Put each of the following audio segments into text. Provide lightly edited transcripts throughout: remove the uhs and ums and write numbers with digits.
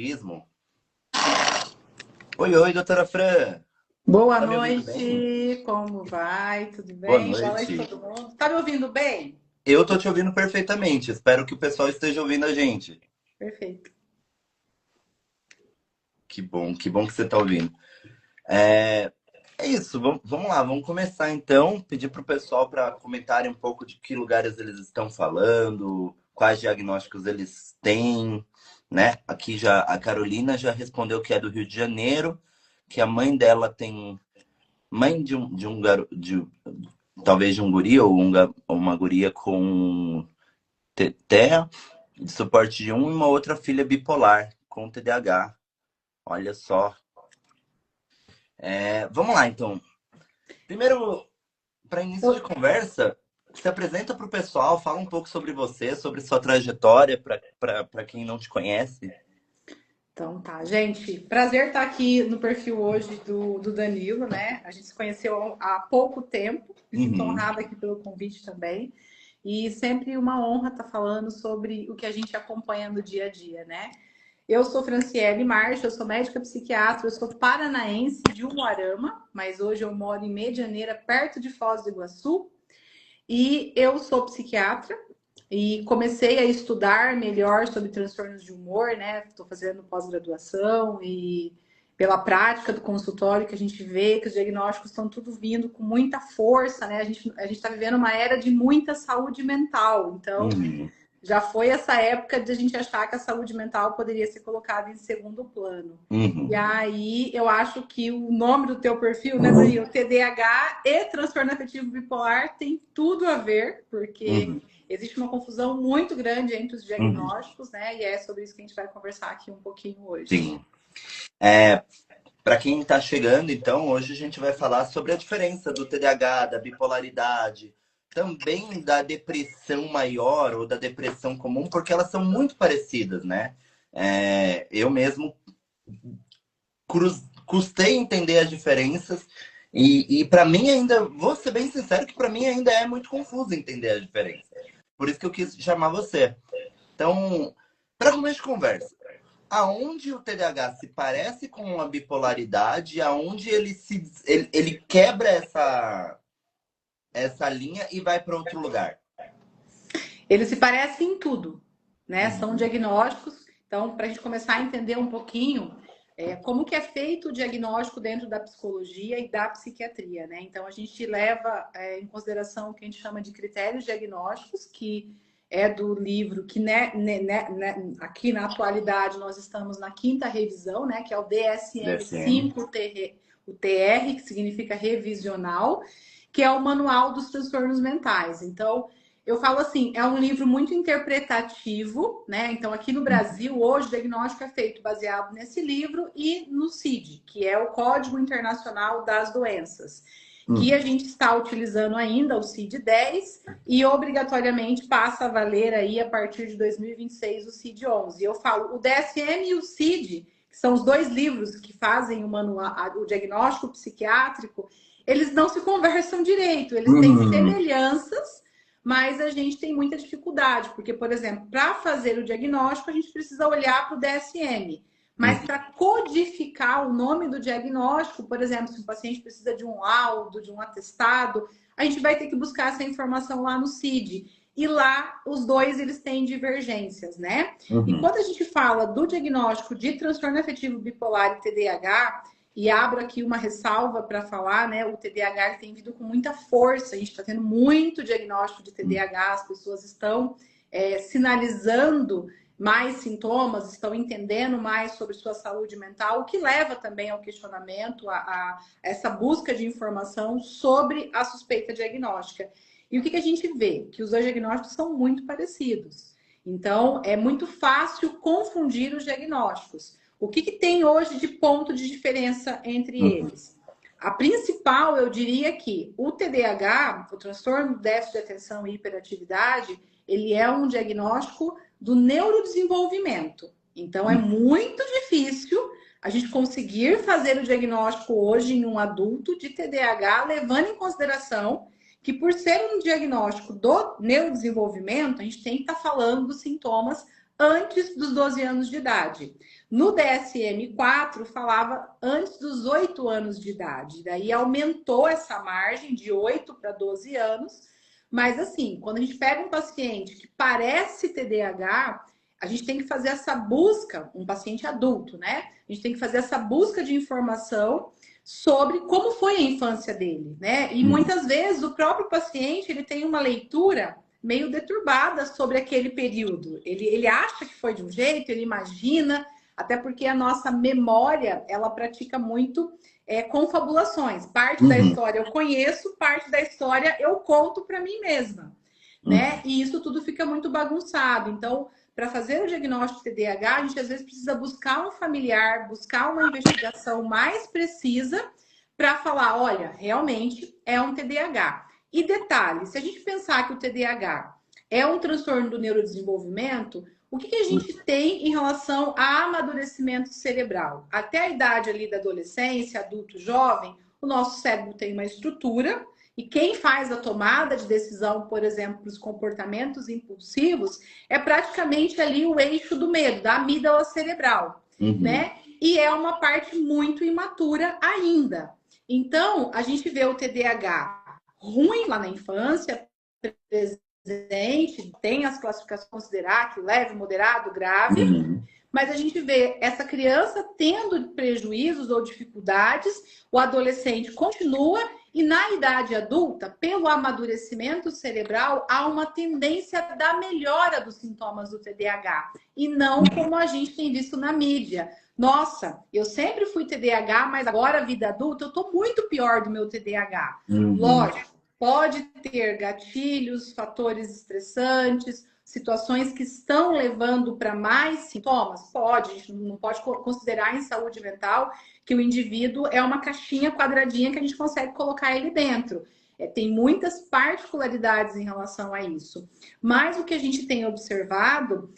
Ismo. Oi, oi, doutora Fran. Boa Tá me ouvindo bem? noite, como vai? Tudo Boa bem? Boa noite a noite. todo mundo. Tá me ouvindo bem? Eu tô te ouvindo perfeitamente. Espero que o pessoal esteja ouvindo a gente. Perfeito. Que bom que você tá ouvindo. É, é isso, vamos lá, vamos começar então. Pedir pro pessoal para comentarem um pouco de que lugares eles estão falando, quais diagnósticos eles têm, né? Aqui já a Carolina já respondeu que é do Rio de Janeiro, que a mãe dela tem mãe de um garoto, talvez de um guri ou uma guria com TEA, de suporte de um, e uma outra filha bipolar com TDAH. Olha só. Vamos lá, então. Primeiro, para início de conversa, se apresenta para o pessoal, fala um pouco sobre você, sobre sua trajetória, para quem não te conhece. Então tá, gente, prazer estar aqui no perfil hoje do Danilo, né? A gente se conheceu há pouco tempo, me sinto Uhum. honrada aqui pelo convite também. E sempre uma honra estar falando sobre o que a gente acompanha no dia a dia, né? Eu sou Franciele Marcha, eu sou médica psiquiatra, eu sou paranaense de Umuarama, mas hoje eu moro em Medianeira, perto de Foz do Iguaçu. E eu sou psiquiatra e comecei a estudar melhor sobre transtornos de humor, né? Estou fazendo pós-graduação e pela prática do consultório que a gente vê que os diagnósticos estão tudo vindo com muita força, né? A gente está vivendo uma era de muita saúde mental. Então, Uhum. já foi essa época de a gente achar que a saúde mental poderia ser colocada em segundo plano. E Uhum. aí, eu acho que o nome do teu perfil, né, Danilo? TDAH e transtorno afetivo bipolar tem tudo a ver, porque Uhum. existe uma confusão muito grande entre os Uhum. diagnósticos, né? E é sobre isso que a gente vai conversar aqui um pouquinho hoje. Sim. Para quem está chegando, então, hoje a gente vai falar sobre a diferença do TDAH, da bipolaridade, também da depressão maior ou da depressão comum, porque elas são muito parecidas, né? Eu mesmo custei entender as diferenças e para mim ainda, vou ser bem sincero, que para mim ainda é muito confuso entender a diferença. Por isso que eu quis chamar você. Então, para começo de conversa, aonde o TDAH se parece com a bipolaridade, aonde ele quebra essa linha e vai para outro lugar. Eles se parecem em tudo, né? São Uhum. diagnósticos. Então, para a gente começar a entender um pouquinho como que é feito o diagnóstico dentro da psicologia e da psiquiatria, né? Então, a gente leva em consideração o que a gente chama de critérios diagnósticos, que é do livro que, aqui na atualidade, nós estamos na quinta revisão, né? Que é o DSM. DSM-5, o TR, que significa revisional, que é o Manual dos Transtornos Mentais. Então, eu falo assim, é um livro muito interpretativo, né? Então, aqui no Brasil, hoje, o diagnóstico é feito baseado nesse livro e no CID, que é o Código Internacional das Doenças, que a Uhum. gente está utilizando ainda, o CID-10, e obrigatoriamente passa a valer aí, a partir de 2026, o CID-11. Eu falo, o DSM e o CID, que são os dois livros que fazem o manual, o diagnóstico psiquiátrico, eles não se conversam direito, eles têm Uhum. semelhanças, mas a gente tem muita dificuldade, porque, por exemplo, para fazer o diagnóstico, a gente precisa olhar para o DSM. Mas Uhum. para codificar o nome do diagnóstico, por exemplo, se o paciente precisa de um laudo, de um atestado, a gente vai ter que buscar essa informação lá no CID. E lá os dois eles têm divergências, né? E Uhum. quando a gente fala do diagnóstico de transtorno afetivo bipolar e TDAH, e abro aqui uma ressalva para falar, né? O TDAH tem vindo com muita força, a gente está tendo muito diagnóstico de TDAH, as pessoas estão sinalizando mais sintomas, estão entendendo mais sobre sua saúde mental, o que leva também ao questionamento, a essa busca de informação sobre a suspeita diagnóstica. E o que a gente vê? Que os dois diagnósticos são muito parecidos. Então, é muito fácil confundir os diagnósticos. O que tem hoje de ponto de diferença entre Uhum. eles? A principal, eu diria que o TDAH, o transtorno do déficit de atenção e hiperatividade, ele é um diagnóstico do neurodesenvolvimento. Então, é muito difícil a gente conseguir fazer o diagnóstico hoje em um adulto de TDAH, levando em consideração que, por ser um diagnóstico do neurodesenvolvimento, a gente tem que estar falando dos sintomas antes dos 12 anos de idade. No DSM-4 falava antes dos 8 anos de idade. Daí aumentou essa margem de 8 para 12 anos. Mas assim, quando a gente pega um paciente que parece TDAH, a gente tem que fazer essa busca, um paciente adulto, né? A gente tem que fazer essa busca de informação sobre como foi a infância dele, né? E muitas vezes o próprio paciente ele tem uma leitura meio deturbada sobre aquele período. Ele acha que foi de um jeito, ele imagina, até porque a nossa memória, ela pratica muito confabulações. Parte da história eu conheço, parte da história eu conto para mim mesma, né? E isso tudo fica muito bagunçado. Então, para fazer o diagnóstico de TDAH, a gente às vezes precisa buscar um familiar, buscar uma investigação mais precisa para falar, olha, realmente é um TDAH. E detalhe, se a gente pensar que o TDAH é um transtorno do neurodesenvolvimento, o que a gente tem em relação a amadurecimento cerebral? Até a idade ali da adolescência, adulto, jovem, o nosso cérebro tem uma estrutura e quem faz a tomada de decisão, por exemplo, os comportamentos impulsivos, é praticamente ali o eixo do medo, da amígdala cerebral, né? E é uma parte muito imatura ainda. Então, a gente vê o TDAH ruim lá na infância, presente, tem as classificações considerar que leve, moderado, grave, mas a gente vê essa criança tendo prejuízos ou dificuldades, o adolescente continua e na idade adulta, pelo amadurecimento cerebral, há uma tendência da melhora dos sintomas do TDAH e não como a gente tem visto na mídia. Nossa, eu sempre fui TDAH, mas agora, vida adulta, eu estou muito pior do meu TDAH. Lógico, pode ter gatilhos, fatores estressantes, situações que estão levando para mais sintomas? Pode, a gente não pode considerar em saúde mental que o indivíduo é uma caixinha quadradinha que a gente consegue colocar ele dentro. Tem muitas particularidades em relação a isso. Mas o que a gente tem observado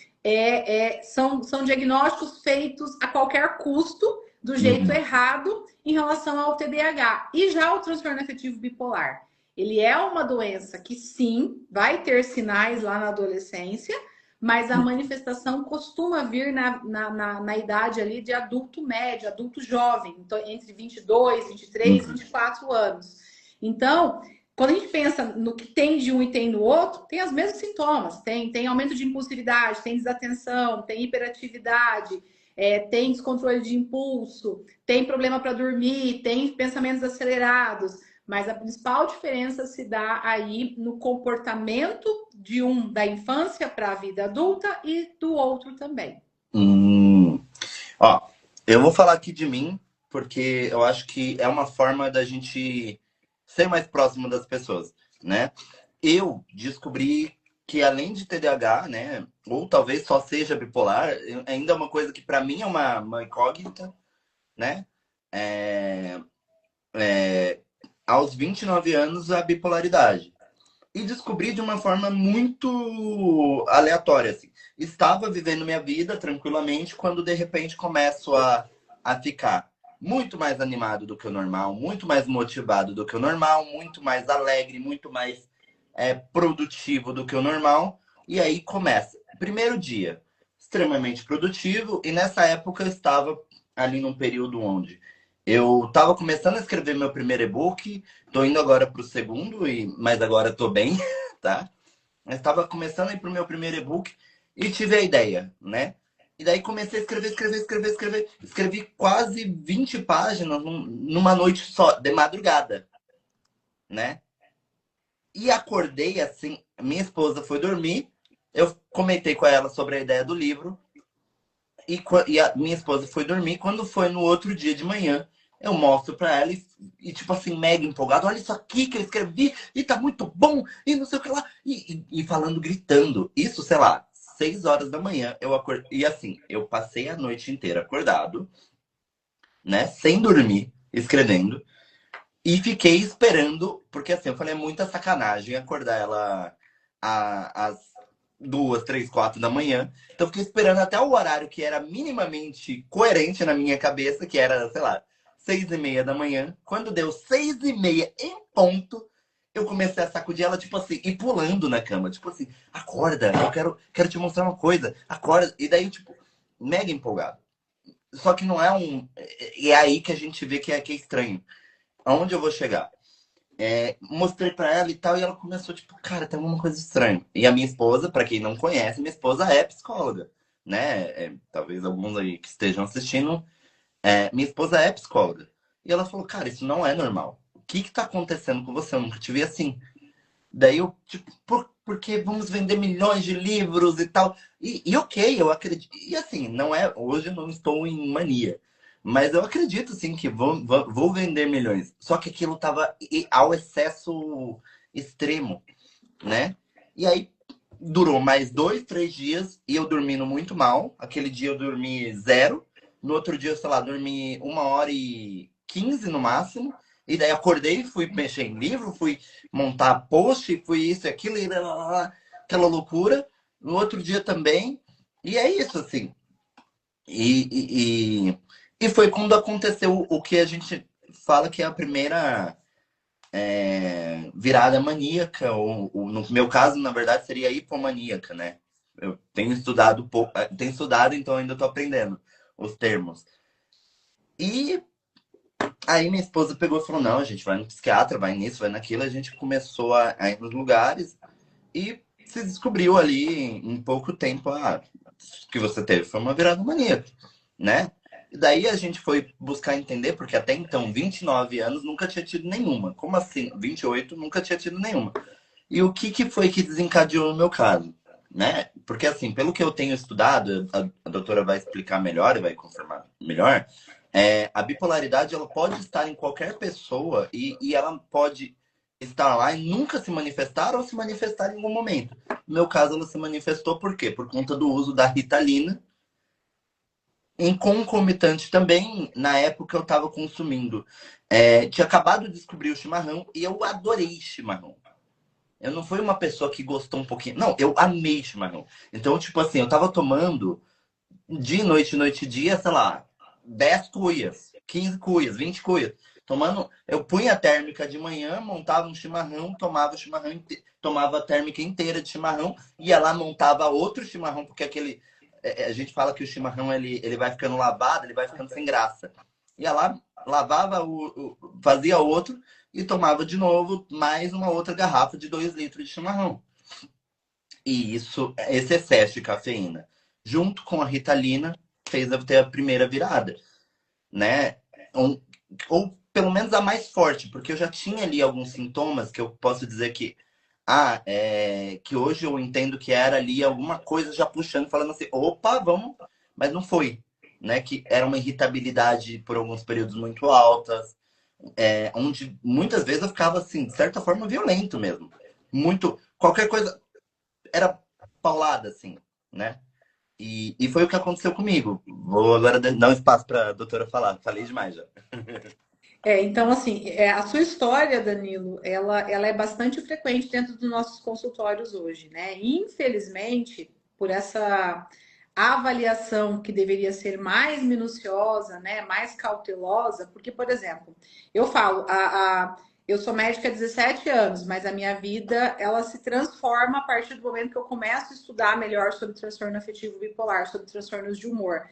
são diagnósticos feitos a qualquer custo, do jeito errado, em relação ao TDAH. E já o transtorno afetivo bipolar. Ele é uma doença que, sim, vai ter sinais lá na adolescência, mas a manifestação costuma vir na idade ali de adulto médio, adulto jovem, então, entre 22, 23, 24 anos. Então, quando a gente pensa no que tem de um e tem no outro, tem os mesmos sintomas. Tem aumento de impulsividade, tem desatenção, tem hiperatividade, tem descontrole de impulso, tem problema para dormir, tem pensamentos acelerados. Mas a principal diferença se dá aí no comportamento de um da infância para a vida adulta e do outro também. Ó, eu vou falar aqui de mim, porque eu acho que é uma forma da gente ser mais próximo das pessoas, né? Eu descobri que além de TDAH, né, ou talvez só seja bipolar, ainda é uma coisa que para mim é uma incógnita, né? Aos 29 anos, a bipolaridade. E descobri de uma forma muito aleatória, assim. Estava vivendo minha vida tranquilamente quando, de repente, começo a ficar muito mais animado do que o normal, muito mais motivado do que o normal, muito mais alegre, muito mais produtivo do que o normal. E aí começa. Primeiro dia, extremamente produtivo. E nessa época eu estava ali num período onde eu estava começando a escrever meu primeiro e-book, tô indo agora para o segundo, mas agora tô bem, tá? Mas estava começando a ir pro meu primeiro e-book e tive a ideia, né? E daí comecei a escrever. Escrevi quase 20 páginas numa noite só, de madrugada, né? E acordei assim, minha esposa foi dormir, eu comentei com ela sobre a ideia do livro, e a minha esposa foi dormir. Quando foi no outro dia de manhã, eu mostro pra ela e tipo assim, mega empolgado. Olha isso aqui que eu escrevi e tá muito bom e não sei o que lá. E falando, gritando. Isso, sei lá, 6 horas da manhã eu acordei. E assim, eu passei a noite inteira acordado, né? Sem dormir, escrevendo. E fiquei esperando, porque assim, eu falei, é muita sacanagem acordar ela às 2, 3, 4 da manhã. Então eu fiquei esperando até o horário que era minimamente coerente na minha cabeça, que era, sei lá, 6:30 da manhã. Quando deu 6:30 em ponto, eu comecei a sacudir ela, tipo assim, e pulando na cama. Tipo assim, acorda, eu quero te mostrar uma coisa, acorda. E daí, tipo, mega empolgado. Só que não é um. E é aí que a gente vê que é estranho. Aonde eu vou chegar? Mostrei pra ela e tal, e ela começou, tipo, cara, tem alguma coisa estranha. E a minha esposa, pra quem não conhece, minha esposa é psicóloga, né? Talvez alguns aí que estejam assistindo, minha esposa é psicóloga. E ela falou, cara, isso não é normal. O que que tá acontecendo com você? Eu nunca te vi assim. Daí eu, tipo, porque vamos vender milhões de livros e tal. E ok, eu acredito. E assim, não é. Hoje eu não estou em mania. Mas eu acredito sim que vou vender milhões. Só que aquilo tava ao excesso extremo, né? E aí durou mais 2, 3 dias e eu dormindo muito mal. Aquele dia eu dormi zero. No outro dia, sei lá, dormi 1h15 no máximo. E daí acordei, fui mexer em livro, fui montar post, fui isso e aquilo, e lá, lá, lá, aquela loucura. No outro dia também. E é isso, assim. E foi quando aconteceu o que a gente fala que é a primeira virada maníaca, ou no meu caso, na verdade, seria hipomaníaca, né? Eu tenho estudado pouco, tenho estudado, então ainda estou aprendendo os termos. E aí minha esposa pegou e falou: não, a gente vai no psiquiatra, vai nisso, vai naquilo. A gente começou a ir nos lugares e se descobriu ali em pouco tempo que você teve foi uma virada maníaca, né? E daí a gente foi buscar entender, porque até então, 29 anos, nunca tinha tido nenhuma. Como assim? 28 nunca tinha tido nenhuma. E o que, que foi que desencadeou no meu caso? Né? Porque, assim, pelo que eu tenho estudado, a doutora vai explicar melhor e vai confirmar melhor, a bipolaridade ela pode estar em qualquer pessoa e ela pode estar lá e nunca se manifestar ou se manifestar em algum momento. No meu caso, ela se manifestou por quê? Por conta do uso da Ritalina. Em concomitante também, na época eu estava consumindo. Tinha acabado de descobrir o chimarrão e eu adorei chimarrão. Eu não fui uma pessoa que gostou um pouquinho. Não, eu amei chimarrão. Então, tipo assim, eu tava tomando dia, noite e dia, sei lá, 10 cuias, 15 cuias, 20 cuias. Tomando, eu punha a térmica de manhã, montava um chimarrão, tomava o chimarrão, tomava a térmica inteira de chimarrão, ia lá, montava outro chimarrão, porque aquele. A gente fala que o chimarrão ele vai ficando lavado, ele vai ficando sem graça. Ia lá, lavava, fazia outro e tomava de novo mais uma outra garrafa de 2 litros de chimarrão. E esse excesso de cafeína, junto com a Ritalina, fez eu ter a primeira virada, né? Um- ou pelo menos a mais forte, porque eu já tinha ali alguns sintomas que eu posso dizer que hoje eu entendo que era ali alguma coisa já puxando, falando assim, opa, vamos, mas não foi, né? Que era uma irritabilidade por alguns períodos muito altas, onde muitas vezes eu ficava assim, de certa forma, violento mesmo. Muito, qualquer coisa era paulada, assim, né? E foi o que aconteceu comigo. Vou agora dar um espaço para a doutora falar. Falei demais já. Então, assim, a sua história, Danilo, ela é bastante frequente dentro dos nossos consultórios hoje, né? Infelizmente, por essa avaliação que deveria ser mais minuciosa, né? Mais cautelosa, porque, por exemplo, eu falo, eu sou médica há 17 anos, mas a minha vida, ela se transforma a partir do momento que eu começo a estudar melhor sobre transtorno afetivo bipolar, sobre transtornos de humor.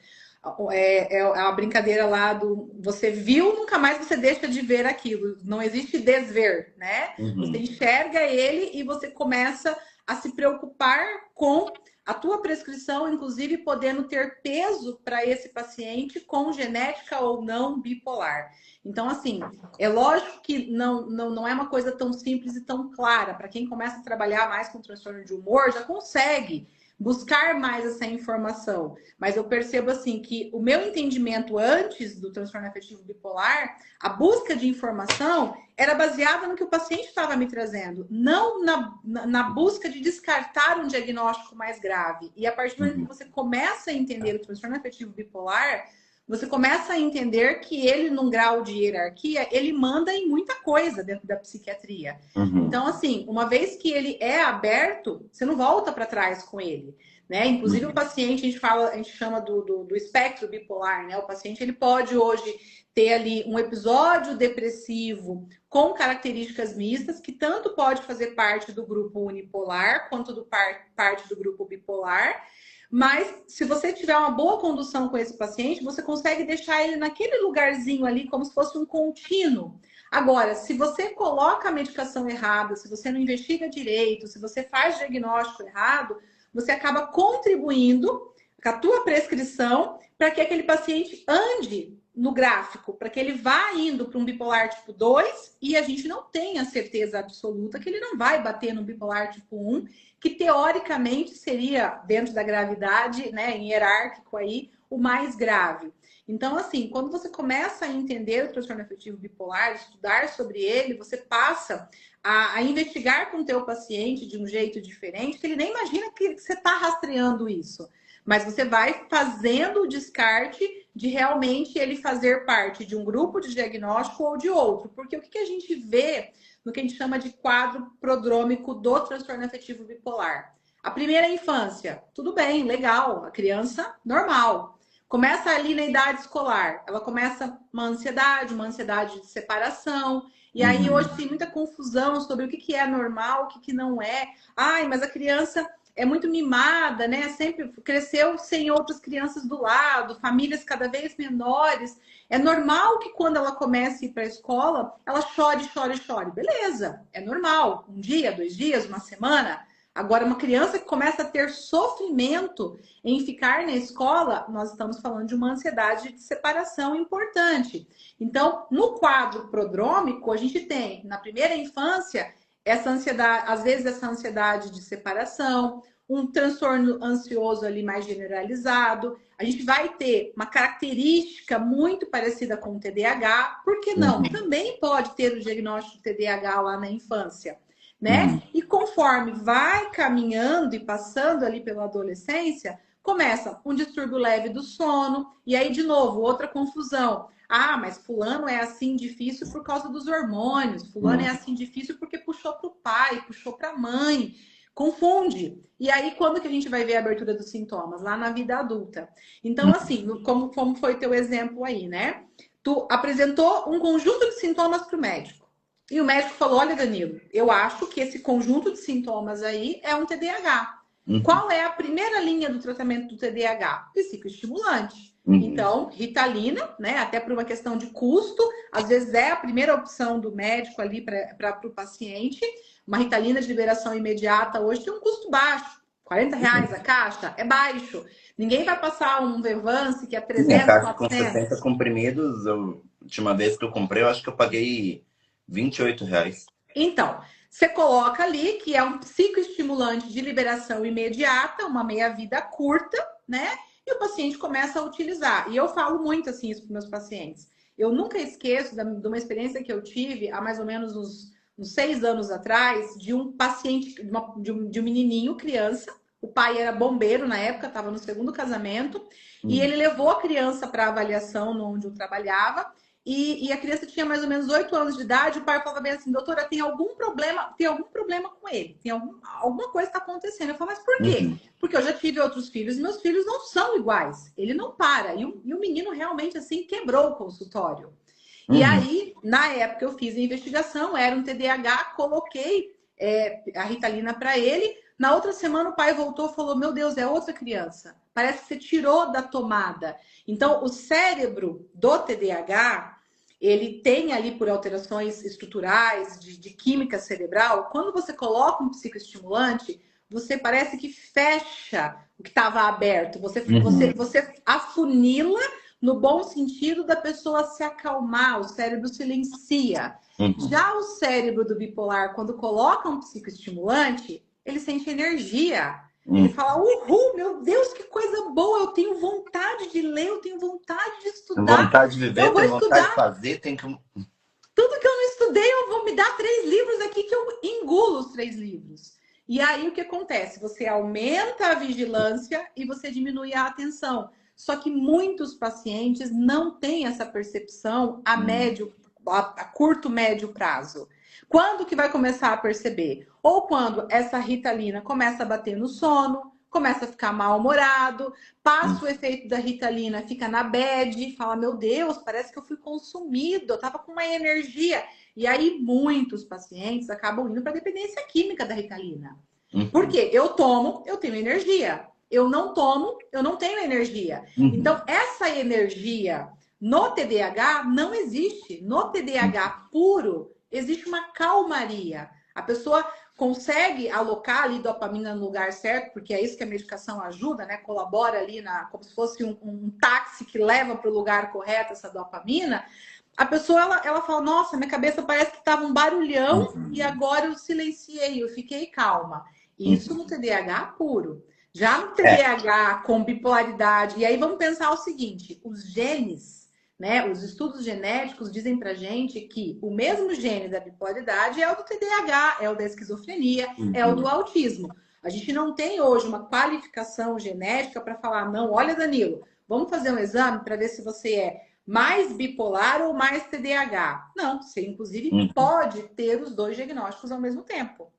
É a brincadeira lá do você viu, nunca mais você deixa de ver aquilo. Não existe desver, né? Você Uhum, enxerga ele e você começa a se preocupar com a tua prescrição, inclusive podendo ter peso para esse paciente com genética ou não bipolar. Então, assim, é lógico que não é uma coisa tão simples e tão clara. Para quem começa a trabalhar mais com transtorno de humor, já consegue buscar mais essa informação. Mas eu percebo assim que o meu entendimento antes do transtorno afetivo bipolar, a busca de informação era baseada no que o paciente estava me trazendo, não na busca de descartar um diagnóstico mais grave. E a partir do momento que uhum, você começa a entender o transtorno afetivo bipolar, você começa a entender que ele, num grau de hierarquia, ele manda em muita coisa dentro da psiquiatria. uhum, Então, assim, uma vez que ele é aberto, você não volta para trás com ele. Né? Inclusive o uhum, paciente, a gente chama do espectro bipolar, né? O paciente ele pode hoje ter ali um episódio depressivo com características mistas, que tanto pode fazer parte do grupo unipolar quanto parte do grupo bipolar. Mas se você tiver uma boa condução com esse paciente, você consegue deixar ele naquele lugarzinho ali, como se fosse um contínuo. Agora, se você coloca a medicação errada, se você não investiga direito, se você faz diagnóstico errado, você acaba contribuindo com a tua prescrição para que aquele paciente ande no gráfico, para que ele vá indo para um bipolar tipo 2 e a gente não tenha certeza absoluta que ele não vai bater no bipolar tipo 1, que teoricamente seria, dentro da gravidade, né, em hierárquico aí, o mais grave. Então, assim, quando você começa a entender o transtorno afetivo bipolar, estudar sobre ele, você passa a investigar com o teu paciente de um jeito diferente, que ele nem imagina que você está rastreando isso. Mas você vai fazendo o descarte de realmente ele fazer parte de um grupo de diagnóstico ou de outro. Porque o que a gente vê no que a gente chama de quadro prodrômico do transtorno afetivo bipolar? A primeira infância, tudo bem, legal, a criança normal. Começa ali na idade escolar, ela começa uma ansiedade de separação. E aí hoje tem muita confusão sobre o que é normal, o que não é. Ai, mas a criança é muito mimada, né? Sempre cresceu sem outras crianças do lado, famílias cada vez menores. É normal que quando ela comece a ir para a escola, ela chore, chore, chore. Beleza, é normal. Um dia, 2 dias, uma semana. Agora, uma criança que começa a ter sofrimento em ficar na escola, nós estamos falando de uma ansiedade de separação importante. Então, no quadro prodrômico, a gente tem, na primeira infância, essa ansiedade, às vezes essa ansiedade de separação, um transtorno ansioso ali mais generalizado. A gente vai ter uma característica muito parecida com o TDAH, por que não? Também pode ter o diagnóstico de TDAH lá na infância, né? E conforme vai caminhando e passando ali pela adolescência, começa um distúrbio leve do sono, e aí, de novo, outra confusão. Ah, mas fulano é assim difícil por causa dos hormônios, fulano é assim difícil porque puxou para o pai, puxou para a mãe, confunde. E aí, quando que a gente vai ver a abertura dos sintomas? Lá na vida adulta. Então, assim, como foi teu exemplo aí, né? Tu apresentou um conjunto de sintomas para o médico. E o médico falou, olha, Danilo, eu acho que esse conjunto de sintomas aí é um TDAH. Qual é a primeira linha do tratamento do TDAH? Psicoestimulante. Então, Ritalina, né? Até por uma questão de custo, às vezes é a primeira opção do médico ali para o paciente. Uma Ritalina de liberação imediata hoje tem um custo baixo. R$ 40 a caixa é baixo. Ninguém vai passar um Vervance que é 300, a caixa 400. com 60 comprimidos, a última vez que eu comprei, eu acho que eu paguei R$ 28. Então, você coloca ali que é um psicoestimulante de liberação imediata, uma meia-vida curta, né? E o paciente começa a utilizar. E eu falo muito assim isso para meus pacientes. Eu nunca esqueço de uma experiência que eu tive há mais ou menos uns 6 anos atrás, de um paciente, de um menininho, criança. O pai era bombeiro na época, estava no segundo casamento, e ele levou a criança para avaliação onde eu trabalhava. E a criança tinha mais ou menos 8 anos de idade, o pai falava bem assim, doutora, tem algum problema com ele, alguma coisa está acontecendo. Eu falo, mas por quê? Porque eu já tive outros filhos e meus filhos não são iguais, ele não para. E o menino realmente assim quebrou o consultório. E aí, na época eu fiz a investigação, era um TDAH, coloquei a Ritalina para ele. Na outra semana o pai voltou e falou, meu Deus, é outra criança. Parece que você tirou da tomada. Então, o cérebro do TDAH, ele tem ali por alterações estruturais, de química cerebral, quando você coloca um psicoestimulante, você parece que fecha o que estava aberto. Você afunila no bom sentido da pessoa se acalmar, o cérebro silencia. Já o cérebro do bipolar, quando coloca um psicoestimulante, ele sente energia. Ele fala, uhul, meu Deus, que coisa boa, eu tenho vontade de ler, eu tenho vontade de estudar. Tenho vontade de viver, eu vou tenho estudar. vontade de fazer, tem que... Tudo que eu não estudei, eu vou me dar 3 livros aqui que eu engulo os 3 livros. E aí o que acontece? Você aumenta a vigilância e você diminui a atenção. Só que muitos pacientes não têm essa percepção a curto, médio prazo. Quando que vai começar a perceber? Ou quando essa Ritalina começa a bater no sono, começa a ficar mal-humorado, passa o efeito da Ritalina, fica na bad, fala, meu Deus, parece que eu fui consumido, eu tava com uma energia. E aí muitos pacientes acabam indo para a dependência química da Ritalina. Por quê? Eu tomo, eu tenho energia. eu não tomo, eu não tenho energia. Uhum. Então, essa energia no TDAH não existe. No TDAH puro, existe uma calmaria. A pessoa consegue alocar ali dopamina no lugar certo, porque é isso que a medicação ajuda, né? Colabora ali como se fosse um táxi que leva para o lugar correto essa dopamina. A pessoa, ela fala, nossa, minha cabeça parece que estava um barulhão e agora eu silenciei, eu fiquei calma. Isso no TDAH puro. Já no TDAH com bipolaridade, e aí vamos pensar o seguinte, os genes, né, os estudos genéticos dizem pra gente que o mesmo gene da bipolaridade é o do TDAH, é o da esquizofrenia, é o do autismo. A gente não tem hoje uma qualificação genética para falar, não, olha, Danilo, vamos fazer um exame para ver se você é mais bipolar ou mais TDAH. Não, você inclusive pode ter os dois diagnósticos ao mesmo tempo.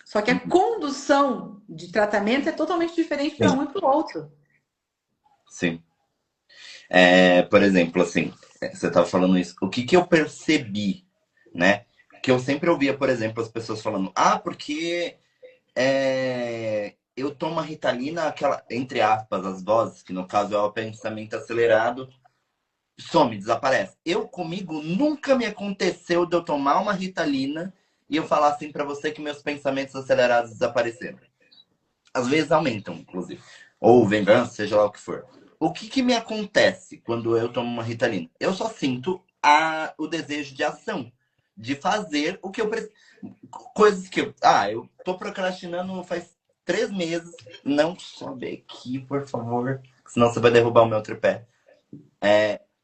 Só que a condução de tratamento é totalmente diferente para um e para o outro. Sim. Por exemplo, assim, você estava falando isso. O que eu percebi, né? Que eu sempre ouvia, por exemplo, as pessoas falando, porque eu tomo a Ritalina, aquela, entre aspas, as vozes, que no caso é o pensamento acelerado, some, desaparece. Comigo, nunca me aconteceu de eu tomar uma Ritalina e eu falar assim pra você que meus pensamentos acelerados desapareceram. Às vezes aumentam, inclusive. Ou vingança, seja lá o que for. O que me acontece quando eu tomo uma Ritalina? Eu só sinto o desejo de ação. De fazer o que eu preciso. Coisas que eu tô procrastinando faz 3 meses. Não sobe aqui, por favor. Senão você vai derrubar o meu tripé.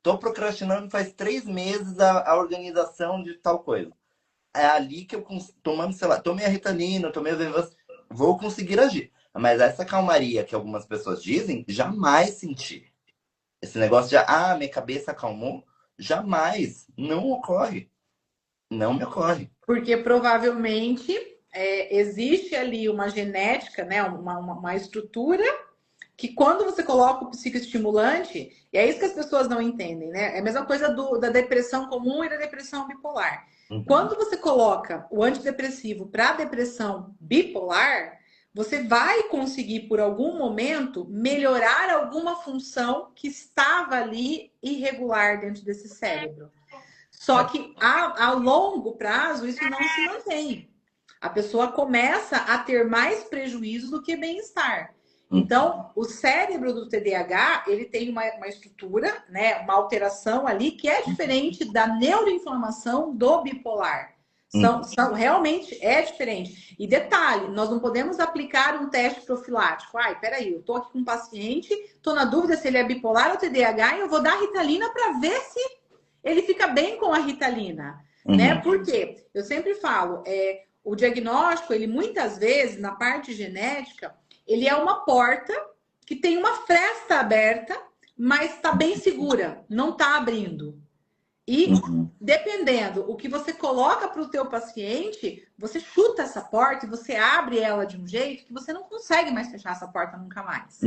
Tô procrastinando faz 3 meses a organização de tal coisa. É ali que eu, tomando, sei lá, tomei a Ritalina, tomei a Venvance, vou conseguir agir. Mas essa calmaria que algumas pessoas dizem, jamais senti. Esse negócio de, minha cabeça acalmou, jamais. Não ocorre. Não me ocorre. Porque provavelmente existe ali uma genética, né, uma estrutura que quando você coloca o psicoestimulante, e é isso que as pessoas não entendem, né? É a mesma coisa da depressão comum e da depressão bipolar. Quando você coloca o antidepressivo para depressão bipolar, você vai conseguir, por algum momento, melhorar alguma função que estava ali irregular dentro desse cérebro. Só que a longo prazo isso não se mantém. A pessoa começa a ter mais prejuízo do que bem-estar. Então, o cérebro do TDAH, ele tem uma estrutura, né, uma alteração ali que é diferente da neuroinflamação do bipolar. Realmente é diferente. E detalhe, nós não podemos aplicar um teste profilático. Peraí, eu tô aqui com um paciente, tô na dúvida se ele é bipolar ou TDAH e eu vou dar Ritalina para ver se ele fica bem com a Ritalina, né? Por quê? Eu sempre falo, o diagnóstico, ele muitas vezes, na parte genética, ele é uma porta que tem uma fresta aberta, mas está bem segura, não está abrindo. E dependendo o que você coloca para o teu paciente, você chuta essa porta e você abre ela de um jeito que você não consegue mais fechar essa porta nunca mais.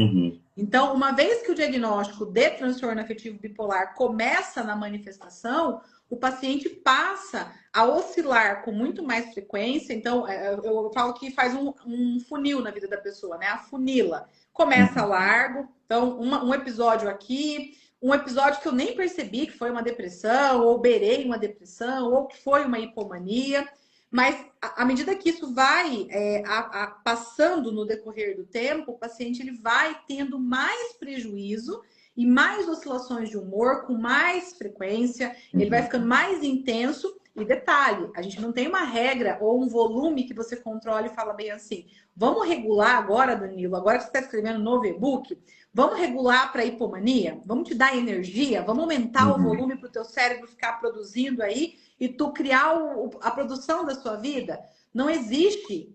Então, uma vez que o diagnóstico de transtorno afetivo bipolar começa na manifestação, o paciente passa a oscilar com muito mais frequência. Então, eu falo que faz um funil na vida da pessoa, né? A funila. Começa largo, então um episódio aqui, um episódio que eu nem percebi que foi uma depressão, ou beirei uma depressão, ou que foi uma hipomania. Mas à medida que isso vai passando no decorrer do tempo, o paciente ele vai tendo mais prejuízo e mais oscilações de humor com mais frequência, ele vai ficando mais intenso. E detalhe, a gente não tem uma regra ou um volume que você controle e fala bem assim, vamos regular agora, Danilo, agora que você está escrevendo um novo e-book, vamos regular para hipomania? Vamos te dar energia? Vamos aumentar o volume para o teu cérebro ficar produzindo aí e tu criar a produção da sua vida? Não existe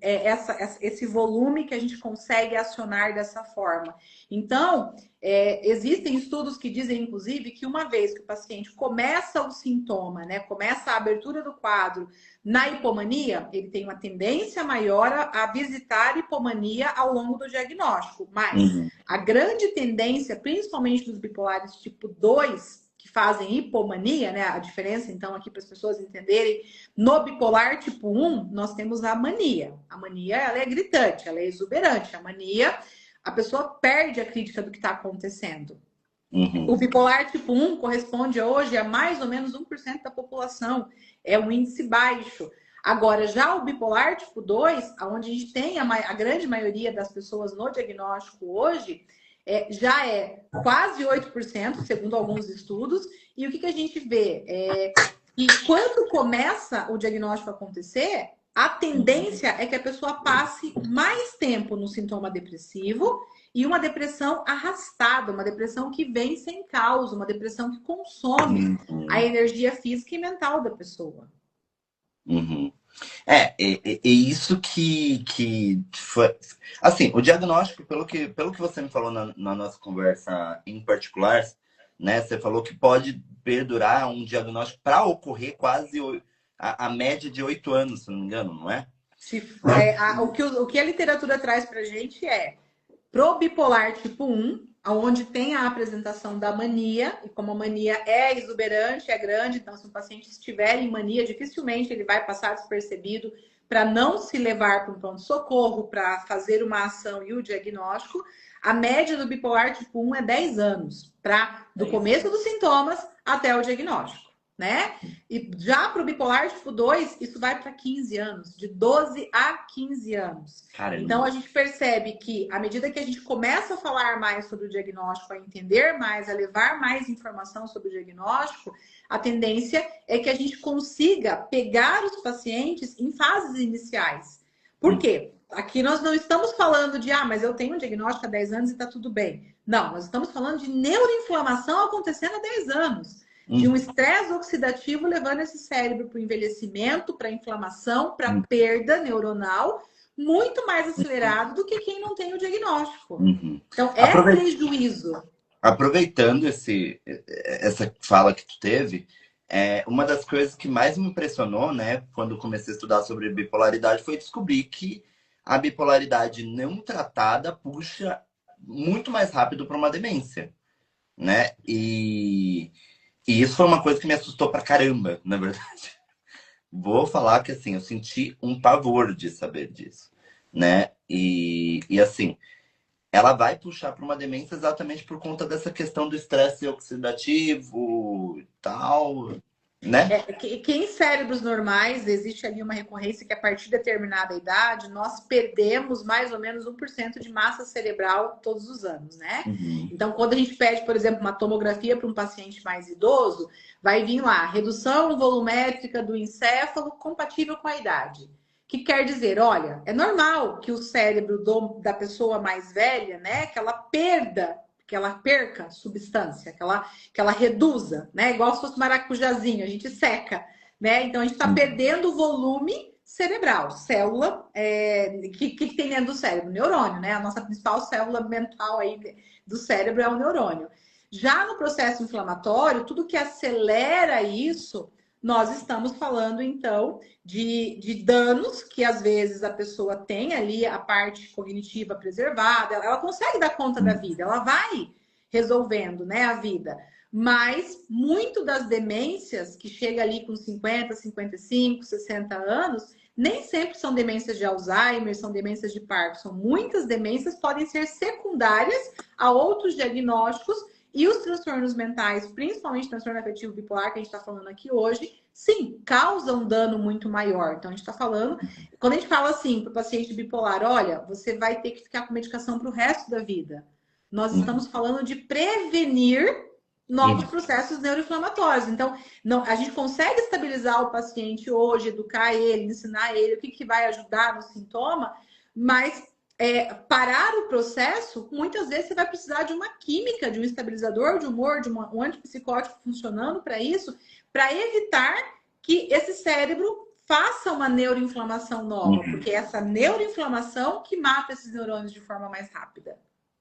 esse volume que a gente consegue acionar dessa forma. Então, existem estudos que dizem, inclusive, que uma vez que o paciente começa o sintoma, né, começa a abertura do quadro na hipomania, ele tem uma tendência maior a visitar a hipomania ao longo do diagnóstico. Mas a grande tendência, principalmente dos bipolares tipo 2, que fazem hipomania, né? A diferença, então, aqui para as pessoas entenderem, no bipolar tipo 1, nós temos a mania. A mania, ela é gritante, ela é exuberante. A mania, a pessoa perde a crítica do que está acontecendo. O Uhum. bipolar tipo 1 corresponde hoje a mais ou menos 1% da população. É um índice baixo. Agora, já o bipolar tipo 2, onde a gente tem a grande maioria das pessoas no diagnóstico hoje, já é quase 8%, segundo alguns estudos. E o que a gente vê? Que quando começa o diagnóstico a acontecer, a tendência é que a pessoa passe mais tempo no sintoma depressivo e uma depressão arrastada, uma depressão que vem sem causa, uma depressão que consome a Uhum. energia física e mental da pessoa. Uhum. E isso que foi. Assim, o diagnóstico, pelo que você me falou na nossa conversa em particular, né? Você falou que pode perdurar um diagnóstico para ocorrer quase a média de 8 anos, se não me engano, não é? O que a literatura traz para a gente pro bipolar tipo 1, onde tem a apresentação da mania, e como a mania é exuberante, é grande, então se o paciente estiver em mania, dificilmente ele vai passar despercebido para não se levar para um pronto-socorro, para fazer uma ação e o diagnóstico. A média do bipolar tipo 1 é 10 anos, do É isso. começo dos sintomas até o diagnóstico, né? E já para o bipolar tipo 2, isso vai para 15 anos, de 12 a 15 anos. Então, a Caramba. gente percebe que, à medida que a gente começa a falar mais sobre o diagnóstico, a entender mais, a levar mais informação sobre o diagnóstico, a tendência é que a gente consiga pegar os pacientes em fases iniciais. Por Uhum. quê? Aqui nós não estamos falando de, mas eu tenho um diagnóstico há 10 anos e está tudo bem. Não, nós estamos falando de neuroinflamação acontecendo há 10 anos. De um Uhum. estresse oxidativo levando esse cérebro para o envelhecimento, para a inflamação, para a perda neuronal muito mais acelerado do que quem não tem o diagnóstico. Uhum. Então, é Aprovei- prejuízo. Aproveitando essa fala que tu teve, uma das coisas que mais me impressionou, né, quando comecei a estudar sobre bipolaridade, foi descobrir que a bipolaridade não tratada puxa muito mais rápido para uma demência, né? E isso foi uma coisa que me assustou pra caramba, na verdade. Vou falar que assim, eu senti um pavor de saber disso, né? E assim, ela vai puxar para uma demência exatamente por conta dessa questão do estresse oxidativo e tal, né? Que em cérebros normais existe ali uma recorrência que a partir de determinada idade nós perdemos mais ou menos 1% de massa cerebral todos os anos, né? Uhum. Então, quando a gente pede, por exemplo, uma tomografia para um paciente mais idoso, vai vir lá, redução volumétrica do encéfalo compatível com a idade. Que quer dizer, olha, é normal que o cérebro da pessoa mais velha, né, que ela perca substância, que ela reduza, né? Igual se fosse maracujazinho, a gente seca, né? Então a gente está Uhum. perdendo volume cerebral, célula que tem dentro do cérebro, neurônio, né? A nossa principal célula mental aí do cérebro é o neurônio. Já no processo inflamatório, tudo que acelera isso, nós estamos falando então de danos que às vezes a pessoa tem ali a parte cognitiva preservada, ela consegue dar conta da vida, ela vai resolvendo, né, a vida. Mas muito das demências que chega ali com 50, 55, 60 anos, nem sempre são demências de Alzheimer, são demências de Parkinson. Muitas demências podem ser secundárias a outros diagnósticos e os transtornos mentais, principalmente transtorno afetivo bipolar, que a gente está falando aqui hoje, sim, causam dano muito maior. Então, a gente está falando, quando a gente fala assim para o paciente bipolar, olha, você vai ter que ficar com medicação para o resto da vida. Nós Uhum. estamos falando de prevenir novos Uhum. processos neuroinflamatórios. Então, não, a gente consegue estabilizar o paciente hoje, educar ele, ensinar ele o que vai ajudar no sintoma, mas parar o processo, muitas vezes você vai precisar de uma química, de um estabilizador de humor, de um antipsicótico funcionando para isso, para evitar que esse cérebro faça uma neuroinflamação nova, Uhum. porque é essa neuroinflamação que mata esses neurônios de forma mais rápida.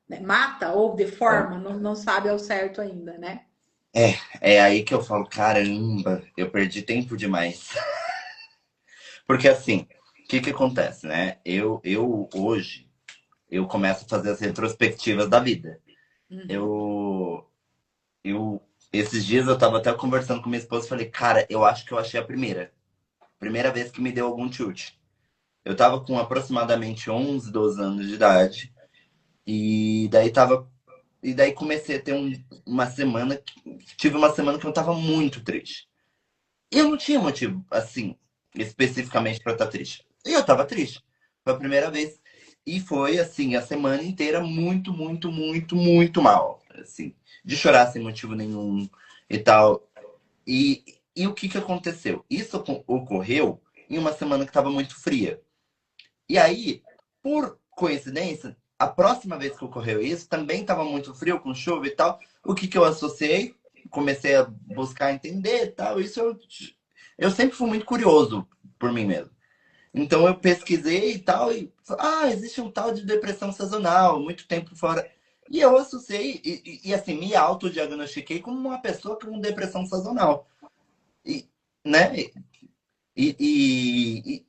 Né? Mata ou deforma, não sabe ao certo ainda, né? É aí que eu falo, caramba, eu perdi tempo demais. Porque assim, o que acontece, né? Eu hoje, eu começo a fazer as retrospectivas da vida. Uhum. Eu, eu, esses dias eu tava até conversando com minha esposa e falei, cara, eu acho que eu achei a primeira vez que me deu algum tilt. Eu tava com aproximadamente 11, 12 anos de idade. E daí tava. E daí comecei a ter uma semana. Tive uma semana que eu tava muito triste. E eu não tinha motivo, assim, especificamente pra estar triste. E eu tava triste. Foi a primeira vez. E foi, assim, a semana inteira muito, muito, muito, muito mal. Assim, de chorar sem motivo nenhum e tal. E o que que aconteceu? Isso ocorreu em uma semana que estava muito fria. E aí, por coincidência, a próxima vez que ocorreu isso também estava muito frio, com chuva e tal. O que que eu associei? Comecei a buscar entender e tal. Eu sempre fui muito curioso por mim mesmo. Então eu pesquisei e tal, existe um tal de depressão sazonal, muito tempo fora. E eu associei, assim, me autodiagnostiquei como uma pessoa com depressão sazonal. E, né? E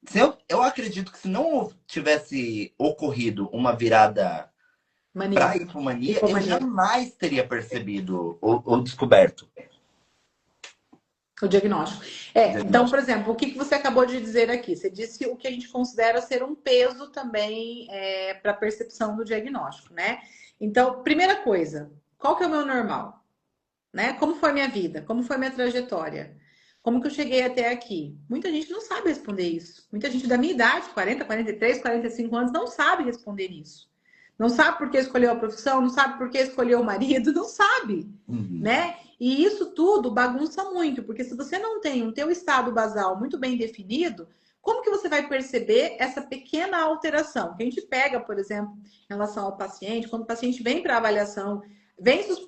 se eu acredito que se não tivesse ocorrido uma virada para Mania. hipomania, eu Hipomania. jamais teria percebido ou descoberto O diagnóstico. o Então, por diagnóstico. exemplo, o que você acabou de dizer aqui? Você disse o que a gente considera ser um peso também para a percepção do diagnóstico, né? Então, primeira coisa, qual que é o meu normal? Né? Como foi minha vida? Como foi minha trajetória? Como que eu cheguei até aqui? Muita gente não sabe responder isso. Muita gente da minha idade, 40, 43, 45 anos, não sabe responder isso. Não sabe por que escolheu a profissão, não sabe por que escolheu o marido, não sabe, Uhum. né? E isso tudo bagunça muito, porque se você não tem um teu estado basal muito bem definido, como que você vai perceber essa pequena alteração? Que a gente pega, por exemplo, em relação ao paciente, quando o paciente vem para avaliação,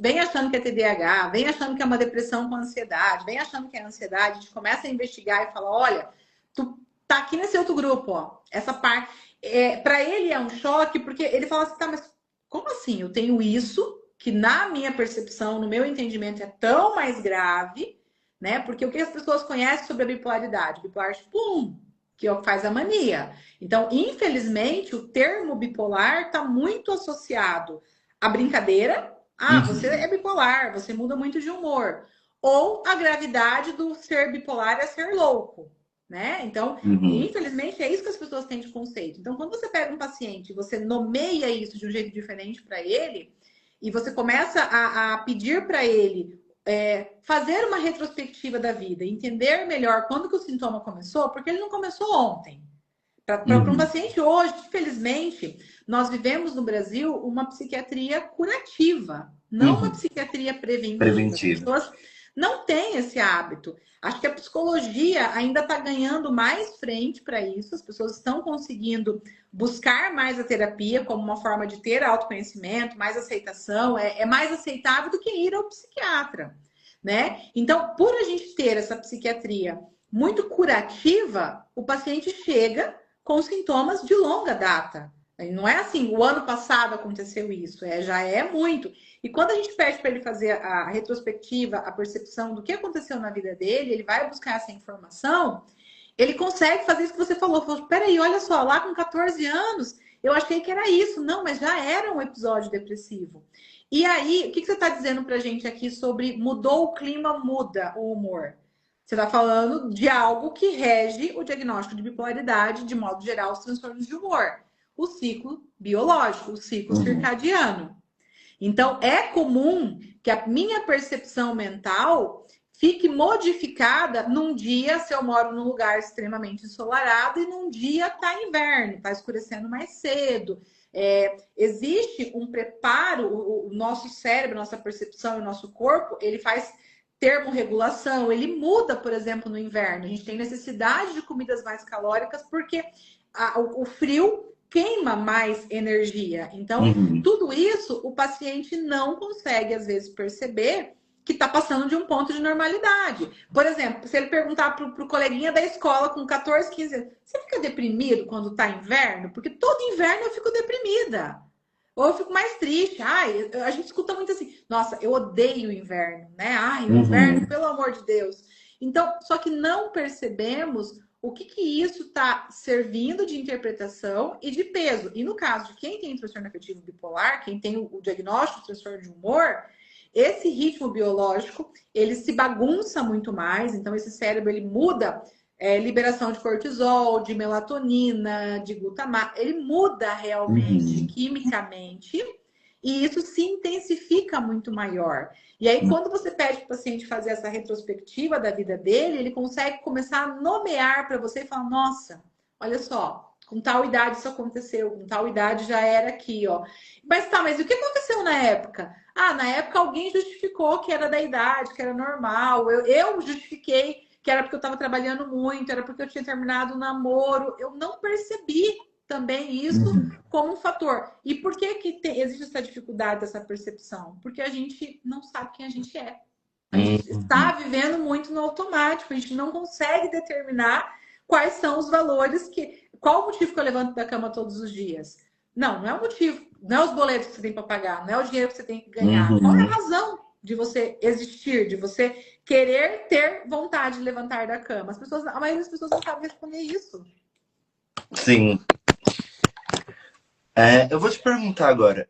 vem achando que é TDAH, vem achando que é uma depressão com ansiedade, vem achando que é ansiedade, a gente começa a investigar e fala, olha, tu tá aqui nesse outro grupo, ó, essa parte, para ele é um choque, porque ele fala assim, tá, mas como assim? Eu tenho isso, que na minha percepção, no meu entendimento, é tão mais grave, né? Porque o que as pessoas conhecem sobre a bipolaridade? Bipolar, pum, que faz a mania. Então, infelizmente, o termo bipolar está muito associado à brincadeira. Ah, você Uhum. é bipolar, você muda muito de humor. Ou a gravidade do ser bipolar é ser louco, né? Então, Uhum. infelizmente, é isso que as pessoas têm de conceito. Então, quando você pega um paciente e você nomeia isso de um jeito diferente para ele, e você começa a pedir para ele fazer uma retrospectiva da vida, entender melhor quando que o sintoma começou, porque ele não começou ontem. Para um Uhum. paciente hoje, infelizmente, nós vivemos no Brasil uma psiquiatria curativa, não uma Uhum. psiquiatria preventiva. As Preventivo. pessoas não têm esse hábito. Acho que a psicologia ainda está ganhando mais frente para isso, as pessoas estão conseguindo buscar mais a terapia como uma forma de ter autoconhecimento, mais aceitação, é mais aceitável do que ir ao psiquiatra, né? Então, por a gente ter essa psiquiatria muito curativa, o paciente chega com sintomas de longa data. Não é assim, o ano passado aconteceu isso, já é muito. E quando a gente pede para ele fazer a retrospectiva, a percepção do que aconteceu na vida dele, ele vai buscar essa informação, ele consegue fazer isso que você falou. Falou, peraí, olha só, lá com 14 anos, eu achei que era isso. Não, mas já era um episódio depressivo. E aí, o que você está dizendo para a gente aqui sobre mudou o clima, muda o humor? Você está falando de algo que rege o diagnóstico de bipolaridade, de modo geral, os transtornos de humor. O ciclo biológico, o ciclo Uhum. circadiano. Então, é comum que a minha percepção mental fique modificada num dia, se eu moro num lugar extremamente ensolarado, e num dia tá inverno, tá escurecendo mais cedo. Existe um preparo, o nosso cérebro, nossa percepção e o nosso corpo, ele faz termorregulação, ele muda, por exemplo, no inverno. A gente tem necessidade de comidas mais calóricas porque o frio queima mais energia. Então, Uhum. tudo isso o paciente não consegue, às vezes, perceber que está passando de um ponto de normalidade. Por exemplo, se ele perguntar para o coleguinha da escola com 14, 15 anos, você fica deprimido quando está inverno? Porque todo inverno eu fico deprimida. Ou eu fico mais triste. Ai, a gente escuta muito assim, nossa, eu odeio o inverno, né? Ai, o inverno, Uhum. pelo amor de Deus. Então, só que não percebemos o que isso está servindo de interpretação e de peso. E no caso de quem tem transtorno afetivo bipolar, quem tem o diagnóstico de transtorno de humor, esse ritmo biológico, ele se bagunça muito mais, então esse cérebro, ele muda liberação de cortisol, de melatonina, de glutamato. Ele muda realmente quimicamente e isso se intensifica muito maior. E aí, quando você pede para o paciente fazer essa retrospectiva da vida dele, ele consegue começar a nomear para você e falar: nossa, olha só, com tal idade isso aconteceu, com tal idade já era aqui, ó. Mas tá, mas o que aconteceu na época? Ah, na época alguém justificou que era da idade, que era normal. Eu justifiquei que era porque eu estava trabalhando muito, era porque eu tinha terminado o namoro. Eu não percebi também isso como um fator. E por que existe essa dificuldade, essa percepção? Porque a gente não sabe quem a gente é. A gente está vivendo muito no automático, a gente não consegue determinar quais são os valores qual o motivo que eu levanto da cama todos os dias? Não é o motivo, não é os boletos que você tem para pagar, não é o dinheiro que você tem que ganhar. Qual é a razão de você existir, de você querer ter vontade de levantar da cama? A maioria das pessoas não sabe responder isso. Sim. Eu vou te perguntar agora.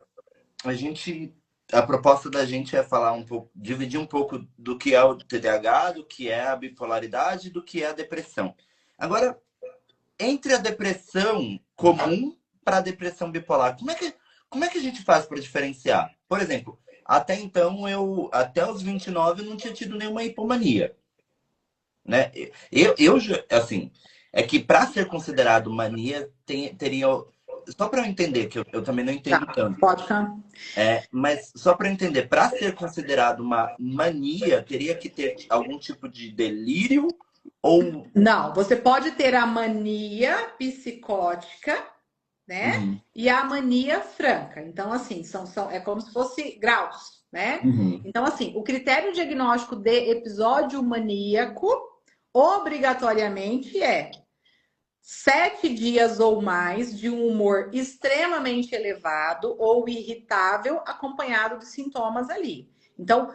A proposta da gente é falar um pouco, dividir um pouco do que é o TDAH, do que é a bipolaridade, do que é a depressão. Agora, entre a depressão comum para a depressão bipolar, como é que a gente faz para diferenciar? Por exemplo, até então, até os 29, eu não tinha tido nenhuma hipomania. Né? Assim, é que para ser considerado mania, teria... Só para eu entender, que eu também não entendo tanto. Pode ficar. Mas só para eu entender, para ser considerado uma mania, teria que ter algum tipo de delírio ou... Não, você pode ter a mania psicótica, né? E a mania franca. Então, assim, é como se fosse graus, né? Então, assim, o critério diagnóstico de episódio maníaco, obrigatoriamente, é 7 dias ou mais de um humor extremamente elevado ou irritável, acompanhado de sintomas ali. Então,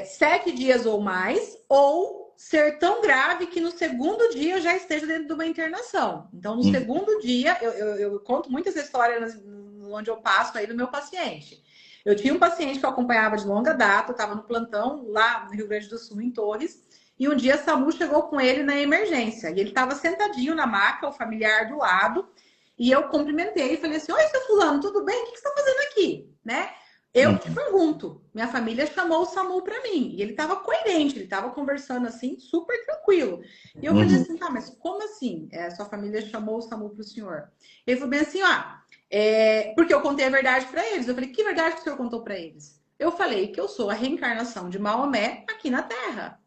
7 dias ou mais, ou ser tão grave que no segundo dia eu já esteja dentro de uma internação. Então, no segundo dia, eu conto muitas histórias onde eu passo aí do meu paciente. Eu tinha um paciente que eu acompanhava de longa data, eu estava no plantão lá no Rio Grande do Sul, em Torres, e um dia a SAMU chegou com ele na emergência. E ele estava sentadinho na maca, o familiar do lado. E eu cumprimentei e falei assim: oi, seu fulano, tudo bem? O que você está fazendo aqui? Né? Eu te pergunto. Minha família chamou o SAMU para mim. E ele estava coerente, ele estava conversando assim, super tranquilo. E eu falei assim: tá, mas como assim? Sua família chamou o SAMU para o senhor? Ele falou bem assim: porque eu contei a verdade para eles. Eu falei: que verdade que o senhor contou para eles? Eu falei que eu sou a reencarnação de Maomé aqui na Terra.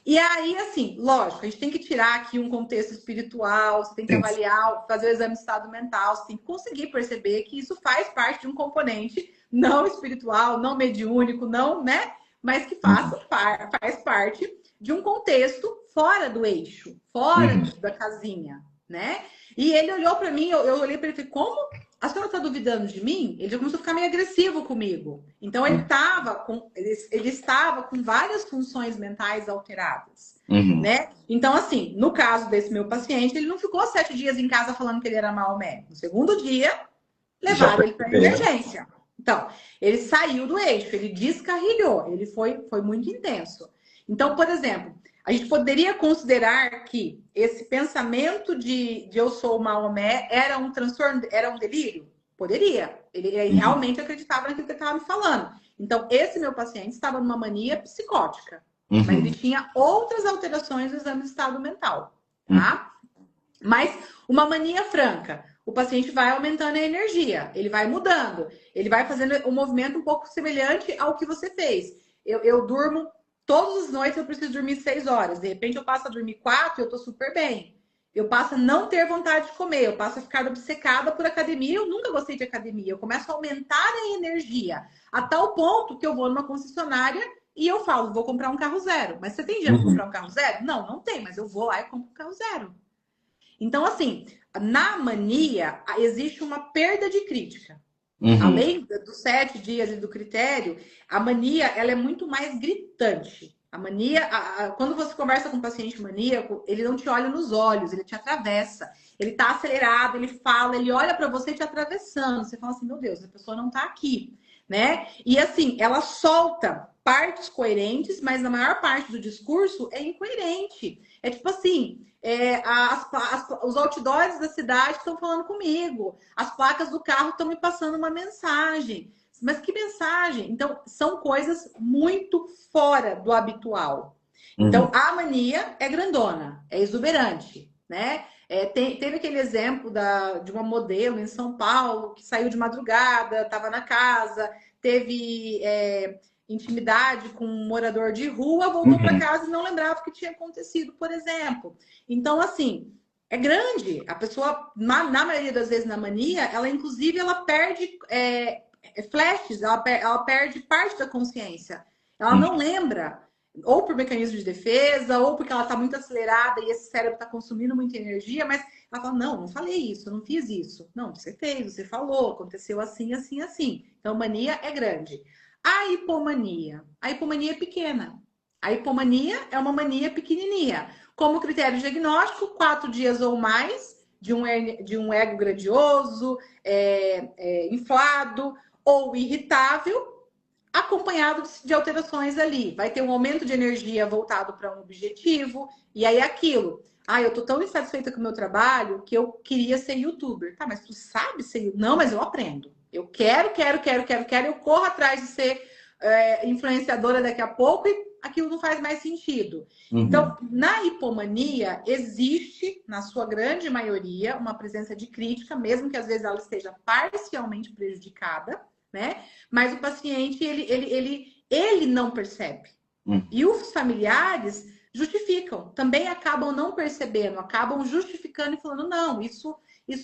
E aí, assim, lógico, a gente tem que tirar aqui um contexto espiritual, você tem que avaliar, fazer o exame de estado mental, você tem que conseguir perceber que isso faz parte de um componente não espiritual, não mediúnico, não, né? Mas que faz parte de um contexto fora do eixo, fora da casinha, né? E ele olhou para mim, eu olhei para ele e falei: como a senhora está duvidando de mim? Ele já começou a ficar meio agressivo comigo. Então, ele estava com várias funções mentais alteradas, né? Então, assim, no caso desse meu paciente, ele não ficou 7 dias em casa falando que ele era Maomé. No segundo dia, levaram ele para a emergência. Então, ele saiu do eixo, ele descarrilhou, ele foi muito intenso. Então, por exemplo, a gente poderia considerar que esse pensamento de eu sou o Maomé era um transtorno, era um delírio? Poderia. Ele realmente acreditava naquilo que ele estava me falando. Então, esse meu paciente estava numa mania psicótica. Mas ele tinha outras alterações no exame de estado mental. Tá? Mas uma mania franca. O paciente vai aumentando a energia. Ele vai mudando. Ele vai fazendo um movimento um pouco semelhante ao que você fez. Eu durmo... Todas as noites eu preciso dormir 6 horas. De repente eu passo a dormir 4 e eu tô super bem. Eu passo a não ter vontade de comer. Eu passo a ficar obcecada por academia. Eu nunca gostei de academia. Eu começo a aumentar a energia. A tal ponto que eu vou numa concessionária e eu falo: vou comprar um carro zero. Mas você tem dinheiro para comprar um carro zero? Não, não tem. Mas eu vou lá e compro um carro zero. Então, assim, na mania existe uma perda de crítica. Além dos 7 dias e do critério, a mania ela é muito mais gritante. A mania, quando você conversa com um paciente maníaco, ele não te olha nos olhos, ele te atravessa. Ele tá acelerado, ele fala, ele olha para você te atravessando. Você fala assim: meu Deus, a pessoa não tá aqui, né? E assim, ela solta partes coerentes, mas na maior parte do discurso é incoerente. É tipo assim, os outdoors da cidade estão falando comigo, as placas do carro estão me passando uma mensagem. Mas que mensagem? Então, são coisas muito fora do habitual. Então, a mania é grandona, é exuberante, né? Teve aquele exemplo de uma modelo em São Paulo que saiu de madrugada, estava na casa, teve intimidade com um morador de rua, voltou para casa e não lembrava o que tinha acontecido, por exemplo. Então, assim, é grande. A pessoa, na maioria das vezes na mania, ela inclusive ela perde flashes, ela perde parte da consciência. Ela não lembra, ou por mecanismo de defesa, ou porque ela está muito acelerada e esse cérebro está consumindo muita energia, mas ela fala, não falei isso, não fiz isso. Não, você fez, você falou, aconteceu assim, assim, assim. Então, mania é grande. A hipomania é pequena. A hipomania é uma mania pequenininha. Como critério diagnóstico, 4 dias ou mais de um ego grandioso, inflado ou irritável, acompanhado de alterações ali. Vai ter um aumento de energia voltado para um objetivo, e aí aquilo. Eu tô tão insatisfeita com o meu trabalho que eu queria ser youtuber. Tá, mas tu sabe ser youtuber? Não, mas eu aprendo. Eu quero, eu corro atrás de ser influenciadora daqui a pouco e aquilo não faz mais sentido. Então, na hipomania, existe, na sua grande maioria, uma presença de crítica, mesmo que às vezes ela esteja parcialmente prejudicada, né? Mas o paciente, ele não percebe. E os familiares justificam, também acabam não percebendo, acabam justificando e falando, não, isso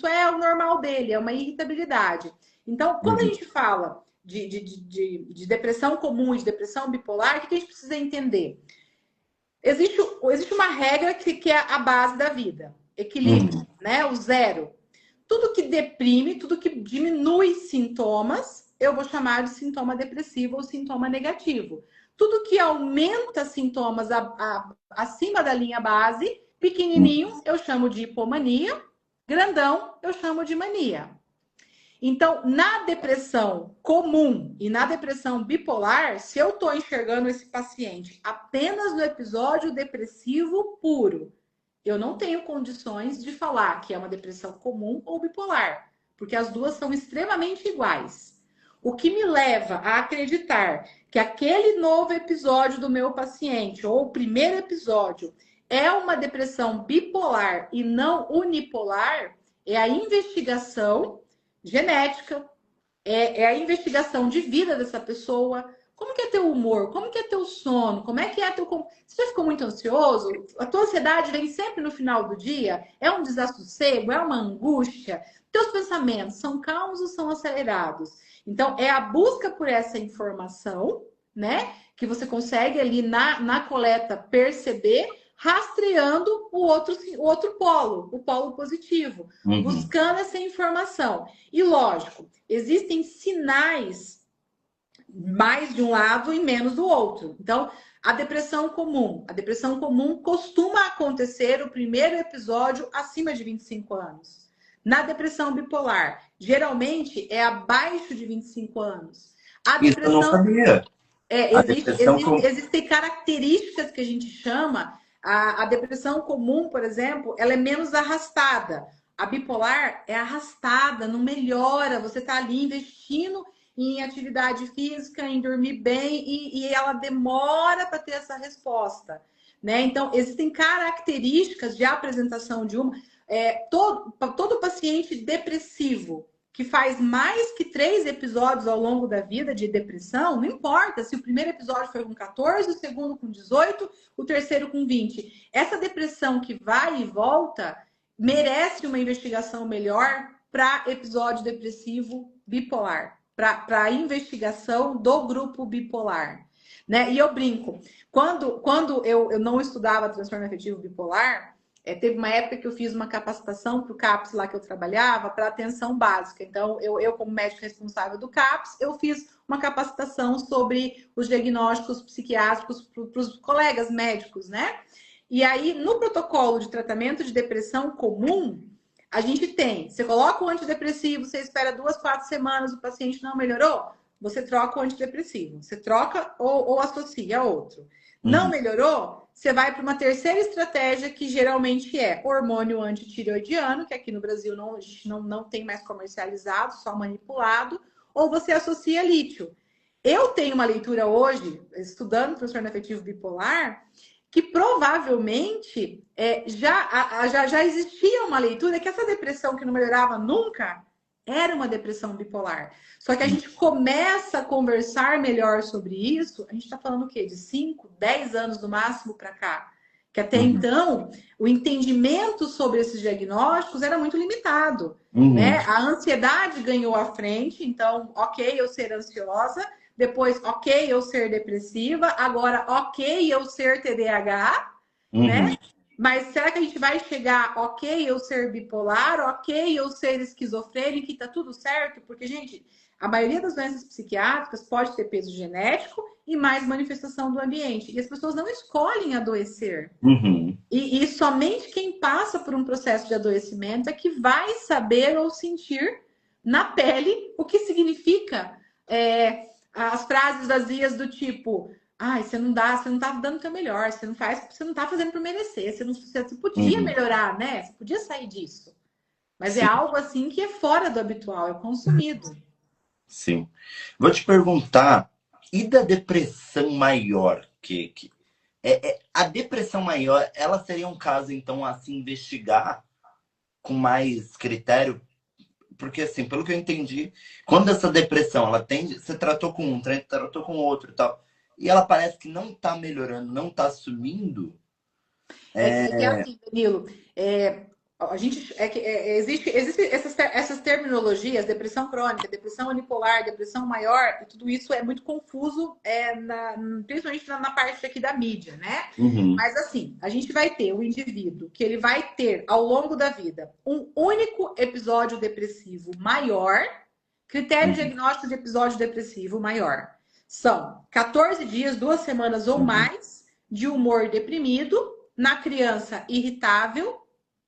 é o normal dele, é uma irritabilidade. Então, quando a gente fala de depressão comum e de depressão bipolar, o que a gente precisa entender? Existe uma regra que é a base da vida, equilíbrio, né? O zero. Tudo que deprime, tudo que diminui sintomas, eu vou chamar de sintoma depressivo ou sintoma negativo. Tudo que aumenta sintomas acima da linha base, pequenininho, eu chamo de hipomania, grandão, eu chamo de mania. Então, na depressão comum e na depressão bipolar, se eu estou enxergando esse paciente apenas no episódio depressivo puro, eu não tenho condições de falar que é uma depressão comum ou bipolar, porque as duas são extremamente iguais. O que me leva a acreditar que aquele novo episódio do meu paciente, ou o primeiro episódio, é uma depressão bipolar e não unipolar, é a investigação genética, é a investigação de vida dessa pessoa. Como que é teu humor? Como que é teu sono? Como é que é teu... Você já ficou muito ansioso? A tua ansiedade vem sempre no final do dia? É um desassossego? É uma angústia? Teus pensamentos são calmos ou são acelerados? Então, é a busca por essa informação, né? Que você consegue ali na coleta perceber, rastreando o outro polo, o polo positivo, buscando essa informação. E lógico, existem sinais mais de um lado e menos do outro. Então, a depressão comum costuma acontecer o primeiro episódio acima de 25 anos. Na depressão bipolar, geralmente é abaixo de 25 anos. A depressão, isso eu não sabia. Existem características que a gente chama. A depressão comum, por exemplo, ela é menos arrastada. A bipolar é arrastada, não melhora. Você está ali investindo em atividade física, em dormir bem, e ela demora para ter essa resposta, né? Então, existem características de apresentação de uma... todo paciente depressivo que faz mais que 3 episódios ao longo da vida de depressão, não importa se o primeiro episódio foi com 14, o segundo com 18, o terceiro com 20. Essa depressão que vai e volta merece uma investigação melhor para episódio depressivo bipolar, para a investigação do grupo bipolar, né? E eu brinco, quando eu não estudava transtorno afetivo bipolar, teve uma época que eu fiz uma capacitação para o CAPS lá que eu trabalhava, para atenção básica. Então, eu como médico responsável do CAPS, eu fiz uma capacitação sobre os diagnósticos psiquiátricos para os colegas médicos, né? E aí, no protocolo de tratamento de depressão comum, a gente tem, você coloca o antidepressivo, você espera 2, 4 semanas, o paciente não melhorou, você troca o antidepressivo. Você troca ou associa a outro. Não Uhum. melhorou? Você vai para uma terceira estratégia, que geralmente é hormônio antitireoidiano, que aqui no Brasil a gente não tem mais comercializado, só manipulado, ou você associa lítio. Eu tenho uma leitura hoje, estudando transtorno afetivo bipolar, que provavelmente já existia uma leitura que essa depressão que não melhorava nunca era uma depressão bipolar. Só que a gente começa a conversar melhor sobre isso, a gente está falando o quê? De 5, 10 anos no máximo para cá. Que até Uhum. então, o entendimento sobre esses diagnósticos era muito limitado. Uhum. Né? A ansiedade ganhou a frente, então, ok, eu ser ansiosa, depois, ok, eu ser depressiva, agora, ok, eu ser TDAH, Uhum. né? Mas será que a gente vai chegar, ok, eu ser bipolar, ok, eu ser esquizofrênico e tá tudo certo? Porque, gente, a maioria das doenças psiquiátricas pode ter peso genético e mais manifestação do ambiente. E as pessoas não escolhem adoecer. Uhum. E somente quem passa por um processo de adoecimento é que vai saber ou sentir na pele o que significa as frases vazias do tipo: ai, você não tá dando o teu melhor, você não tá fazendo por merecer, você podia Uhum. melhorar, né? Você podia sair disso. Mas é Sim, algo assim que é fora do habitual, é consumido. sim. Vou te perguntar, e da depressão maior? A depressão maior, ela seria um caso, então, a se investigar com mais critério? Porque, assim, pelo que eu entendi, quando essa depressão, ela tende, você tratou com um, tratou com outro e tal, e ela parece que não tá melhorando, não tá sumindo. É que é assim, Danilo. A gente existe essas terminologias, depressão crônica, depressão unipolar, depressão maior, e tudo isso é muito confuso, principalmente na parte aqui da mídia, né? Uhum. Mas assim, a gente vai ter o indivíduo que ele vai ter ao longo da vida um único episódio depressivo maior, critério Uhum. diagnóstico de episódio depressivo maior. São 14 dias, 2 semanas ou Uhum. mais de humor deprimido, na criança irritável,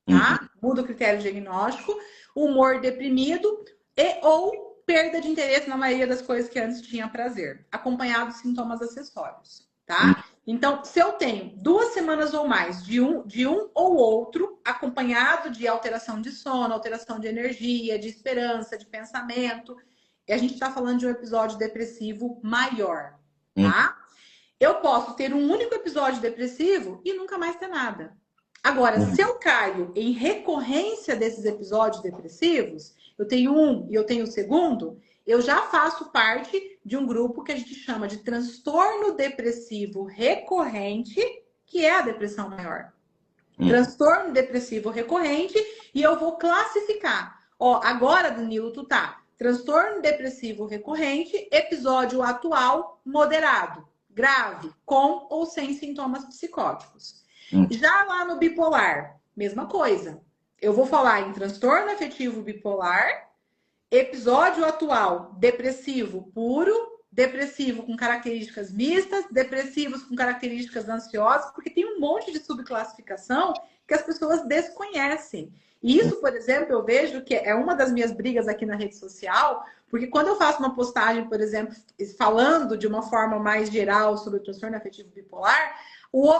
Uhum. tá? Muda o critério diagnóstico, humor deprimido e ou perda de interesse na maioria das coisas que antes tinha prazer, acompanhado de sintomas acessórios, Uhum. tá? Então, se eu tenho 2 semanas ou mais de um ou outro, acompanhado de alteração de sono, alteração de energia, de esperança, de pensamento, e a gente está falando de um episódio depressivo maior, Uhum. tá? Eu posso ter um único episódio depressivo e nunca mais ter nada. Agora, se Uhum. eu caio em recorrência desses episódios depressivos, eu tenho um e eu tenho o segundo, eu já faço parte de um grupo que a gente chama de transtorno depressivo recorrente, que é a depressão maior. Uhum. Transtorno depressivo recorrente, e eu vou classificar. Ó, agora, Danilo, tu tá. Transtorno depressivo recorrente, episódio atual moderado, grave, com ou sem sintomas psicóticos. Uhum. Já lá no bipolar, mesma coisa. Eu vou falar em transtorno afetivo bipolar, episódio atual depressivo puro, depressivo com características mistas, depressivos com características ansiosas, porque tem um monte de subclassificação que as pessoas desconhecem. E isso, por exemplo, eu vejo que é uma das minhas brigas aqui na rede social, porque quando eu faço uma postagem, por exemplo, falando de uma forma mais geral sobre o transtorno afetivo bipolar,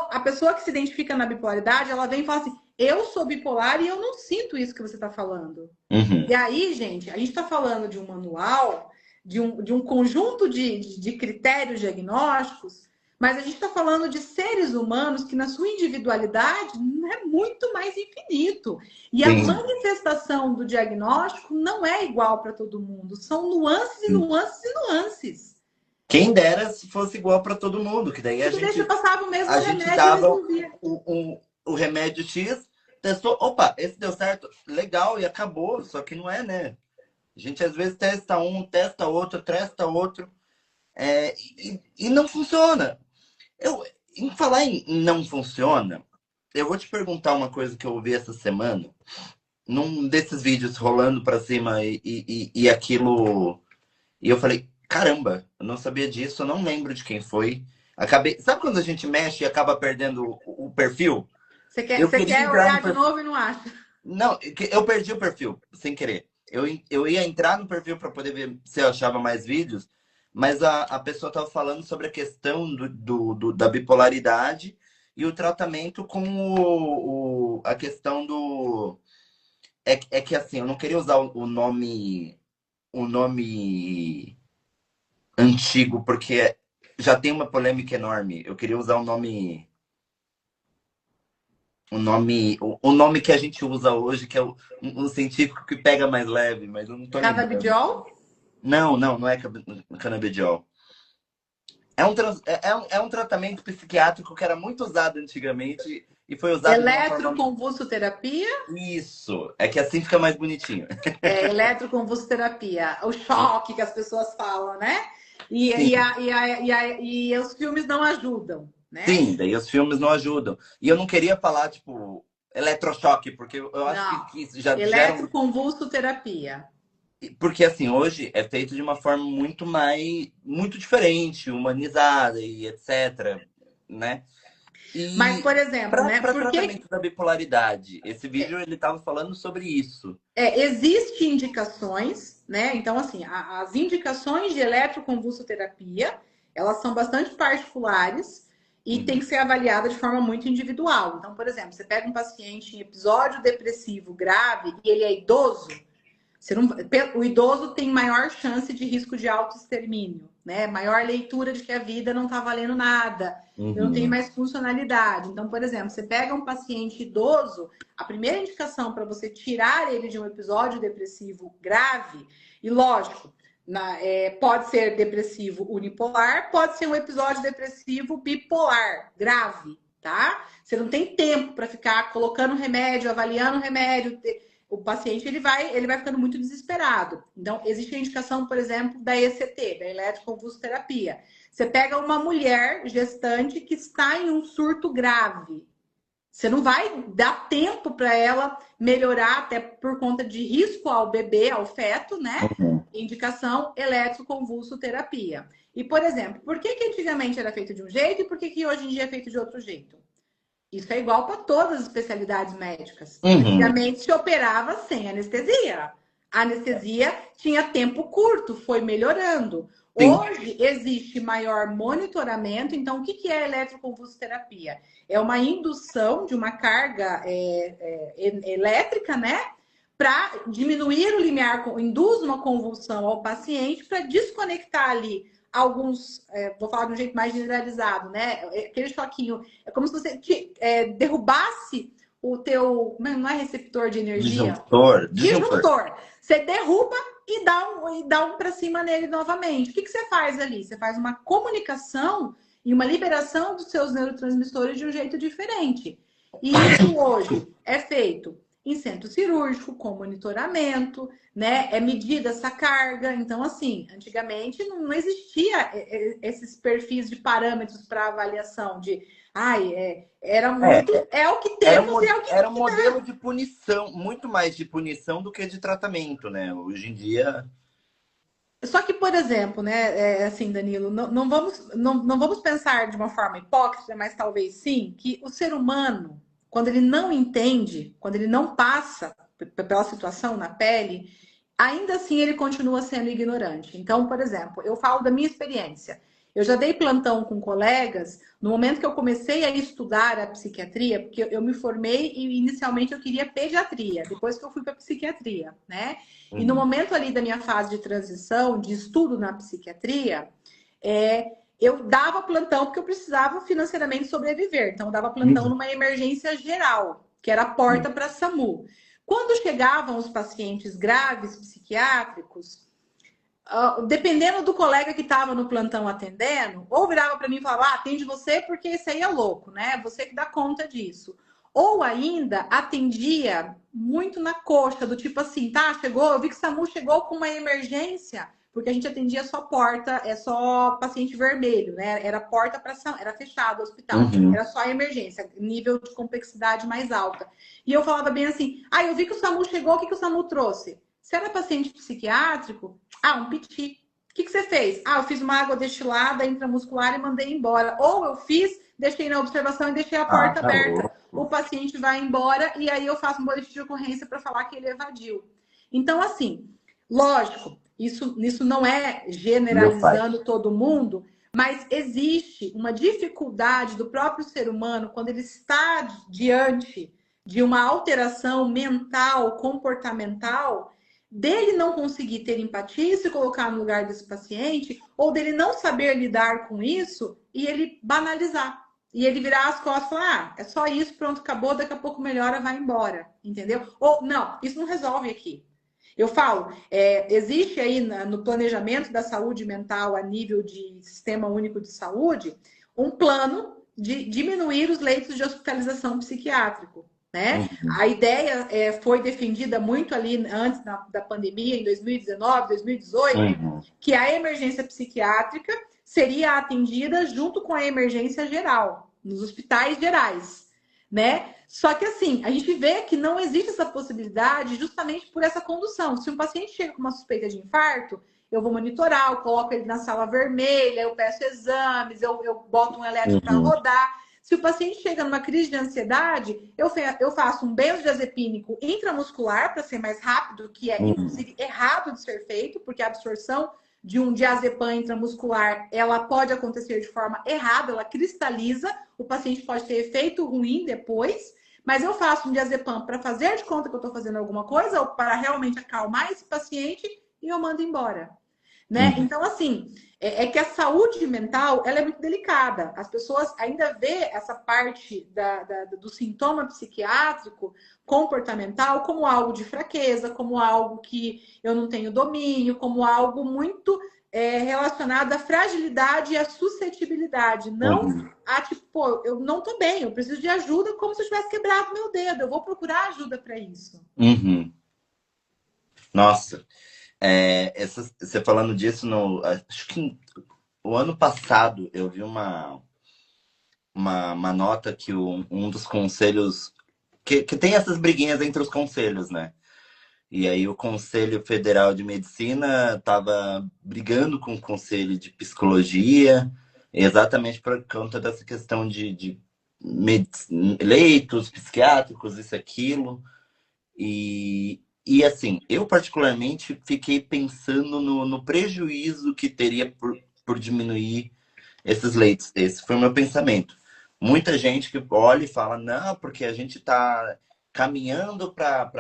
a pessoa que se identifica na bipolaridade, ela vem e fala assim: eu sou bipolar e eu não sinto isso que você está falando. Uhum. E aí, gente, a gente está falando de um manual, de um conjunto de critérios diagnósticos, mas a gente está falando de seres humanos que, na sua individualidade, é muito mais infinito. E a Sim. manifestação do diagnóstico não é igual para todo mundo. São nuances e nuances e nuances. Quem dera se fosse igual para todo mundo, que daí Porque daí você passava o mesmo a gente remédio e dava resolvia. o remédio X, testou, opa, esse deu certo, legal, e acabou. Só que não é, né? A gente às vezes testa um, testa outro, e não funciona. Em falar em não funciona, eu vou te perguntar uma coisa que eu ouvi essa semana, num desses vídeos rolando para cima e aquilo. E eu falei, caramba, eu não sabia disso, eu não lembro de quem foi. Acabei. Sabe quando a gente mexe e acaba perdendo o perfil? Eu Você queria quer entrar no olhar de perfil. novo e não acha? Não, eu perdi o perfil, sem querer. Eu ia entrar no perfil para poder ver se eu achava mais vídeos, mas a pessoa estava falando sobre a questão da bipolaridade e o tratamento com a questão do... É que assim, eu não queria usar o nome antigo, porque já tem uma polêmica enorme. Eu queria usar o nome que a gente usa hoje, que é um científico que pega mais leve, mas eu não tô lembrando. Canabidiol? Não é canabidiol. É um tratamento psiquiátrico que era muito usado antigamente e foi usado de uma forma... Eletroconvulsoterapia? Isso, é que assim fica mais bonitinho. Eletroconvulsoterapia. O choque que as pessoas falam, né? Sim, E os filmes não ajudam, né? sim, daí os filmes não ajudam. E eu não queria falar, tipo, eletrochoque, porque eu acho Não. que isso já gera um... Eletroconvulsoterapia. Porque assim, hoje é feito de uma forma muito diferente, humanizada e etc, né? Mas, E por exemplo, para né? Por que tratamento da bipolaridade, esse vídeo ele estava falando sobre isso. existem indicações, né? Então, assim, as indicações de eletroconvulsoterapia, elas são bastante particulares e tem Uhum, que ser avaliada de forma muito individual. Então, por exemplo, você pega um paciente em episódio depressivo grave e ele é idoso, você não, o idoso tem maior chance de risco de autoextermínio, né? Maior leitura de que a vida não está valendo nada, não tem uhum, mais funcionalidade. Então, por exemplo, você pega um paciente idoso, a primeira indicação para você tirar ele de um episódio depressivo grave, e lógico, pode ser depressivo unipolar, pode ser um episódio depressivo bipolar, grave, tá? Você não tem tempo para ficar colocando remédio, avaliando remédio, o paciente ele vai ficando muito desesperado. Então, existe a indicação, por exemplo, da ECT, da eletroconvulsoterapia. Você pega uma mulher gestante que está em um surto grave. Você não vai dar tempo para ela melhorar, até por conta de risco ao bebê, ao feto, né? uhum. Indicação eletroconvulsoterapia. E, por exemplo, por que antigamente era feito de um jeito e por que hoje em dia é feito de outro jeito? Isso é igual para todas as especialidades médicas. Uhum. Antigamente se operava sem anestesia. A anestesia tinha tempo curto, foi melhorando. Sim. Hoje existe maior monitoramento. Então, o que é eletroconvulsoterapia? É uma indução de uma carga elétrica, né? Para diminuir o limiar, induz uma convulsão ao paciente para desconectar ali alguns, vou falar de um jeito mais generalizado, né? Aquele choquinho, é como se você derrubasse o teu, não é receptor de energia? Disjuntor. Disjuntor. Você derruba e dá um para cima nele novamente. O que você faz ali? Você faz uma comunicação e uma liberação dos seus neurotransmissores de um jeito diferente. E isso hoje é feito em centro cirúrgico, com monitoramento, né? É medida essa carga. Então, assim, antigamente não existia esses perfis de parâmetros para avaliação de era muito. É, É o que temos e é o que era um modelo de punição, muito mais de punição do que de tratamento, né? Hoje em dia. Só que, por exemplo, né, assim, Danilo, não vamos pensar de uma forma hipócrita, mas talvez sim, que o ser humano, quando ele não entende, quando ele não passa pela situação na pele, ainda assim ele continua sendo ignorante. Então, por exemplo, eu falo da minha experiência. Eu já dei plantão com colegas no momento que eu comecei a estudar a psiquiatria, porque eu me formei e inicialmente eu queria pediatria, depois que eu fui para psiquiatria, né? E no Uhum. momento ali da minha fase de transição, de estudo na psiquiatria, eu dava plantão porque eu precisava financeiramente sobreviver. Então, eu dava plantão Uhum. numa emergência geral, que era a porta para a SAMU. Quando chegavam os pacientes graves psiquiátricos, dependendo do colega que estava no plantão atendendo, ou virava para mim e falava, atende você porque esse aí é louco, né? Você que dá conta disso. Ou ainda atendia muito na coxa, do tipo assim, tá, chegou, eu vi que o SAMU chegou com uma emergência, porque a gente atendia só porta, só paciente vermelho, né? Era porta para era fechado o hospital, Uhum. era só emergência, nível de complexidade mais alta. E eu falava bem assim, eu vi que o SAMU chegou, o que o SAMU trouxe? Se era paciente psiquiátrico, um piti. O que você fez? Eu fiz uma água destilada intramuscular e mandei embora. Ou eu fiz, deixei na observação e deixei a Ah, porta tá aberta. O louco. paciente vai embora e aí eu faço um boletim de ocorrência para falar que ele evadiu. Então, assim, lógico, isso não é Meu pai. generalizando todo mundo, mas existe uma dificuldade do próprio ser humano quando ele está diante de uma alteração mental, comportamental, dele não conseguir ter empatia e se colocar no lugar desse paciente, ou dele não saber lidar com isso e ele banalizar. E ele virar as costas e falar, é só isso, pronto, acabou, daqui a pouco melhora, vai embora, entendeu? Ou, não, isso não resolve aqui. Eu falo, existe aí no planejamento da saúde mental a nível de Sistema Único de Saúde um plano de diminuir os leitos de hospitalização psiquiátrico. Né? Uhum. A ideia foi defendida muito ali antes da pandemia, em 2019, 2018, Uhum. que a emergência psiquiátrica seria atendida junto com a emergência geral, nos hospitais gerais, né? Só que assim, a gente vê que não existe essa possibilidade justamente por essa condução. Se um paciente chega com uma suspeita de infarto, eu vou monitorar, eu coloco ele na sala vermelha, eu peço exames, eu boto um eletro para Uhum. rodar. Se o paciente chega numa crise de ansiedade, eu faço um benzodiazepínico intramuscular para ser mais rápido, que é Uhum. inclusive errado de ser feito, porque a absorção de um diazepam intramuscular, ela pode acontecer de forma errada, ela cristaliza, o paciente pode ter efeito ruim depois, mas eu faço um diazepam para fazer de conta que eu estou fazendo alguma coisa, ou para realmente acalmar esse paciente, e eu mando embora. Né? Uhum. Então, assim, que a saúde mental ela é muito delicada. As pessoas ainda vê essa parte do sintoma psiquiátrico, comportamental, como algo de fraqueza, como algo que eu não tenho domínio, como algo muito relacionado à fragilidade e à suscetibilidade. Não Uhum. a tipo, pô, eu não tô bem, eu preciso de ajuda como se eu tivesse quebrado meu dedo. Eu vou procurar ajuda para isso. Uhum. Nossa, você falando disso, acho que o ano passado eu vi uma nota que um dos conselhos. Que tem essas briguinhas entre os conselhos, né? E aí o Conselho Federal de Medicina estava brigando com o Conselho de Psicologia, exatamente por conta dessa questão de leitos psiquiátricos, isso, aquilo. E assim, eu particularmente fiquei pensando no prejuízo que teria por diminuir esses leitos. Esse foi o meu pensamento. Muita gente que olha e fala, não, porque a gente está caminhando para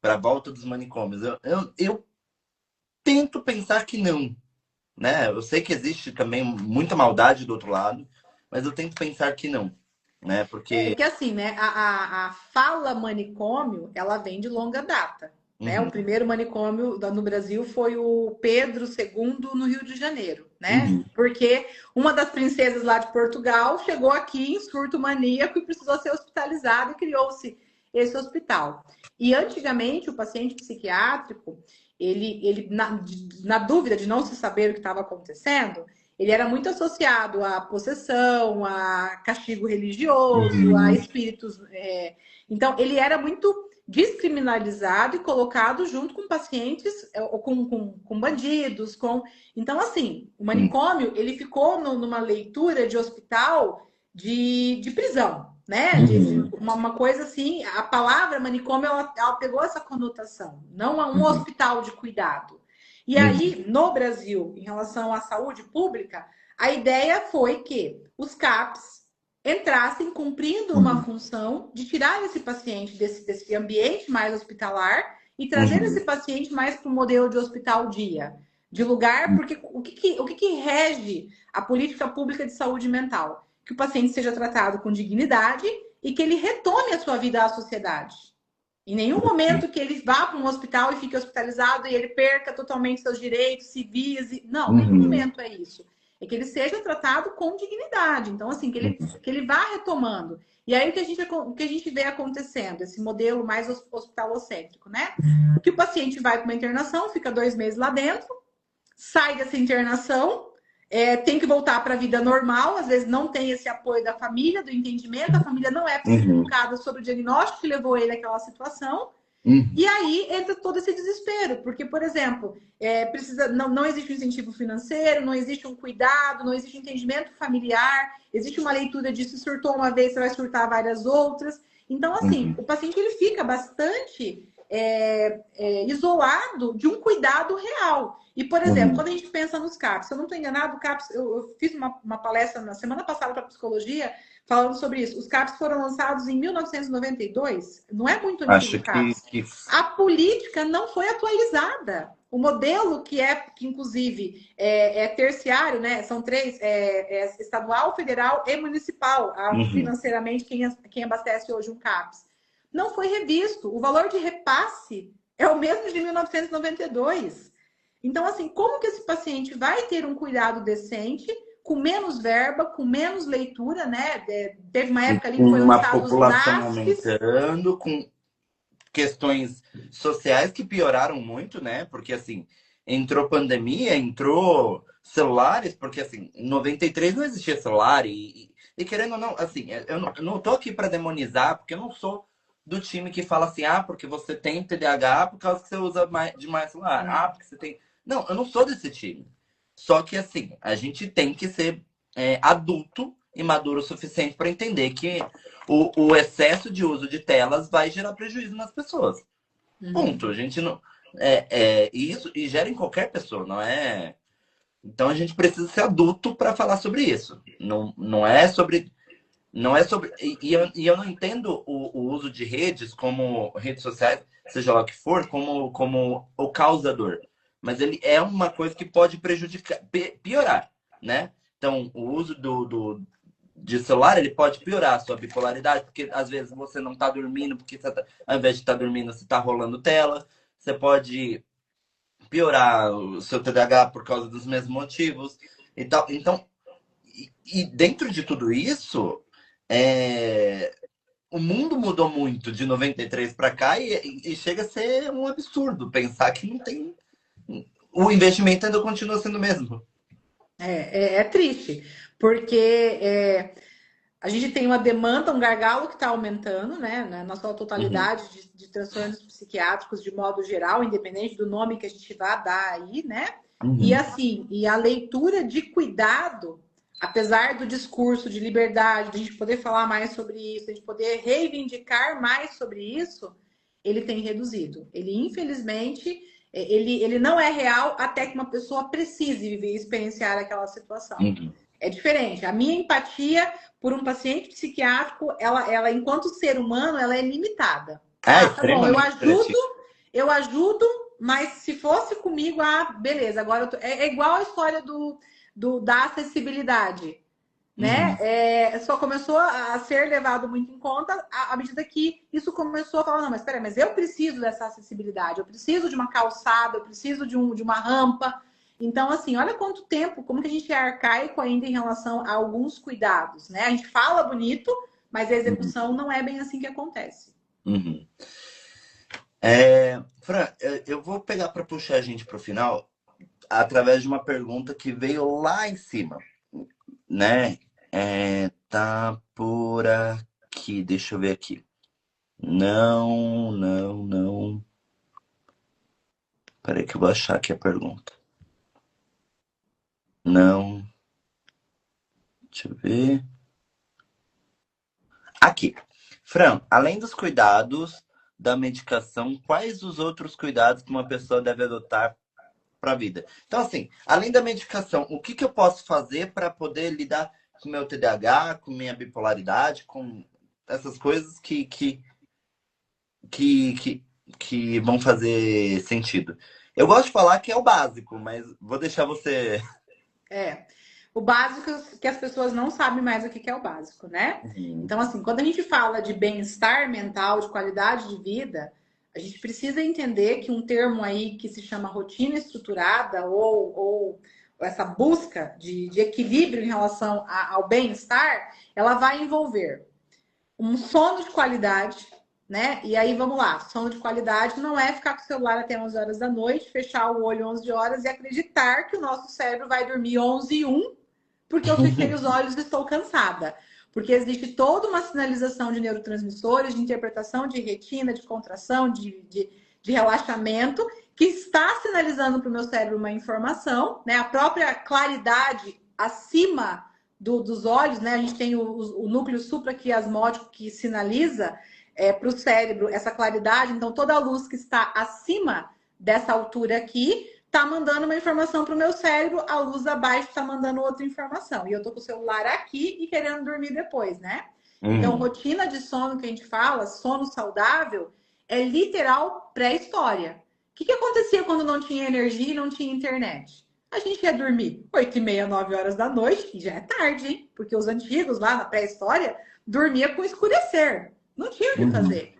a volta dos manicômios. Eu tento pensar que não, né? Eu sei que existe também muita maldade do outro lado, mas eu tento pensar que não, né? É Porque. que assim, né? A fala manicômio, ela vem de longa data. Né? O Uhum. primeiro manicômio no Brasil foi o Pedro II no Rio de Janeiro, né? Uhum. Porque uma das princesas lá de Portugal chegou aqui em surto maníaco e precisou ser hospitalizada e criou-se esse hospital. E antigamente o paciente psiquiátrico, ele na dúvida de não se saber o que estava acontecendo, ele era muito associado à possessão, a castigo religioso, a Uhum. espíritos. Então, ele era muito descriminalizado e colocado junto com pacientes, ou com bandidos, com. Então, assim, o Uhum. manicômio ele ficou numa leitura de hospital de prisão, né? De Uhum. uma coisa assim, a palavra manicômio ela pegou essa conotação, não a um Uhum. hospital de cuidado. E Uhum. aí, no Brasil, em relação à saúde pública, a ideia foi que os CAPs entrassem cumprindo uma Uhum. função de tirar esse paciente desse ambiente mais hospitalar e trazer esse Uhum. paciente mais para o modelo de hospital dia, de lugar, porque o que rege a política pública de saúde mental? Que o paciente seja tratado com dignidade e que ele retome a sua vida à sociedade. Em nenhum momento que ele vá para um hospital e fique hospitalizado e ele perca totalmente seus direitos civis. Não, nenhum Uhum. momento é isso. É que ele seja tratado com dignidade. Então, assim, que ele, Uhum. que ele vá retomando. E aí o que a gente vê acontecendo, esse modelo mais hospitalocêntrico, né? Que o paciente vai para uma internação, fica 2 meses lá dentro, sai dessa internação, tem que voltar para a vida normal, às vezes não tem esse apoio da família, do entendimento, a família não é Uhum. psicoeducada sobre o diagnóstico que levou ele àquela situação, Uhum. e aí entra todo esse desespero, porque, por exemplo, não existe um incentivo financeiro, não existe um cuidado, não existe um entendimento familiar, existe uma leitura de se surtou uma vez, você vai surtar várias outras. Então, assim, Uhum. o paciente ele fica bastante isolado de um cuidado real. E, por exemplo, quando a gente pensa nos CAPs, se eu não estou enganado, o CAPs, eu fiz uma palestra na semana passada para psicologia falando sobre isso. Os CAPs foram lançados em 1992, não é muito antigo Acho o CAPs. que... A política não foi atualizada. O modelo que inclusive é terciário, né? São três: estadual, federal e municipal. Financeiramente, quem abastece hoje um CAPS. Não foi revisto. O valor de repasse é o mesmo de 1992. Então, assim, como que esse paciente vai ter um cuidado decente, com menos verba, com menos leitura, né? Teve uma época ali que foi lançado os população NASFs. aumentando, com questões sociais que pioraram muito, né? Porque, assim, entrou pandemia, entrou celulares, porque, assim, em 93 não existia celular e querendo ou não, assim, eu não tô aqui para demonizar, porque eu não sou do time que fala assim, porque você tem TDAH por causa que você usa demais celular. Porque você tem... Não, eu não sou desse time. Só que, assim, a gente tem que ser adulto e maduro o suficiente para entender que o excesso de uso de telas vai gerar prejuízo nas pessoas. Ponto. A gente não... isso e gera em qualquer pessoa, não é... Então a gente precisa ser adulto para falar sobre isso. Não é sobre... Não é sobre... E eu não entendo o uso de redes, como redes sociais, seja lá o que for, como o causador. Mas ele é uma coisa que pode prejudicar, piorar, né? Então, o uso de celular, ele pode piorar a sua bipolaridade, porque às vezes você não está dormindo, porque ao invés de estar dormindo, você está rolando tela. Você pode piorar o seu TDAH por causa dos mesmos motivos e tal. Então, e dentro de tudo isso, o mundo mudou muito de 93 para cá e chega a ser um absurdo pensar que não tem... O investimento ainda continua sendo o mesmo. É triste, porque a gente tem uma demanda, um gargalo que está aumentando, né, na sua totalidade de transtornos psiquiátricos de modo geral, independente do nome que a gente vá dar aí, né? E assim, e a leitura de cuidado, apesar do discurso de liberdade, de a gente poder falar mais sobre isso, de a gente poder reivindicar mais sobre isso, ele tem reduzido. Ele, infelizmente, ele não é real até que uma pessoa precise viver e experienciar aquela situação. É diferente. A minha empatia por um paciente psiquiátrico, ela enquanto ser humano, ela é limitada. Tá bom, eu ajudo, mas se fosse comigo, beleza. Agora é igual a história da acessibilidade, né? Só começou a ser levado muito em conta à medida que isso começou a falar, não, mas espera, mas eu preciso dessa acessibilidade, eu preciso de uma calçada, eu preciso de uma rampa. Então, assim, olha quanto tempo, como que a gente é arcaico ainda em relação a alguns cuidados, né? A gente fala bonito, mas a execução não é bem assim que acontece. Fran, eu vou pegar para puxar a gente para o final através de uma pergunta que veio lá em cima, né? Tá por aqui, deixa eu ver aqui. Não. Peraí que eu vou achar aqui a pergunta. Não. Deixa eu ver. Aqui. Fran, além dos cuidados da medicação, quais os outros cuidados que uma pessoa deve adotar para a vida? Então, assim, além da medicação, o que eu posso fazer para poder lidar com meu TDAH, com minha bipolaridade, com essas coisas que vão fazer sentido? Eu gosto de falar que é o básico, mas vou deixar você... O básico que as pessoas não sabem mais o que é o básico, né? Então, assim, quando a gente fala de bem-estar mental, de qualidade de vida, a gente precisa entender que um termo aí que se chama rotina estruturada ou essa busca de equilíbrio em relação ao bem-estar, ela vai envolver um sono de qualidade, né? E aí, vamos lá, sono de qualidade não é ficar com o celular até 11 horas da noite, fechar o olho 11 horas e acreditar que o nosso cérebro vai dormir 11h01, porque eu fechei os olhos e estou cansada. Porque existe toda uma sinalização de neurotransmissores, de interpretação de retina, de contração, de relaxamento, que está sinalizando para o meu cérebro uma informação, né? A própria claridade acima dos olhos, né? A gente tem o núcleo supraquiasmótico que sinaliza para o cérebro essa claridade. Então, toda a luz que está acima dessa altura aqui está mandando uma informação para o meu cérebro, a luz abaixo está mandando outra informação. E eu estou com o celular aqui e querendo dormir depois, né? Então, rotina de sono que a gente fala, sono saudável, é literal pré-história. O que acontecia quando não tinha energia e não tinha internet? A gente ia dormir 8h30, 9 horas da noite, e já é tarde, hein? Porque os antigos, lá na pré-história, dormia com escurecer. Não tinha o que fazer,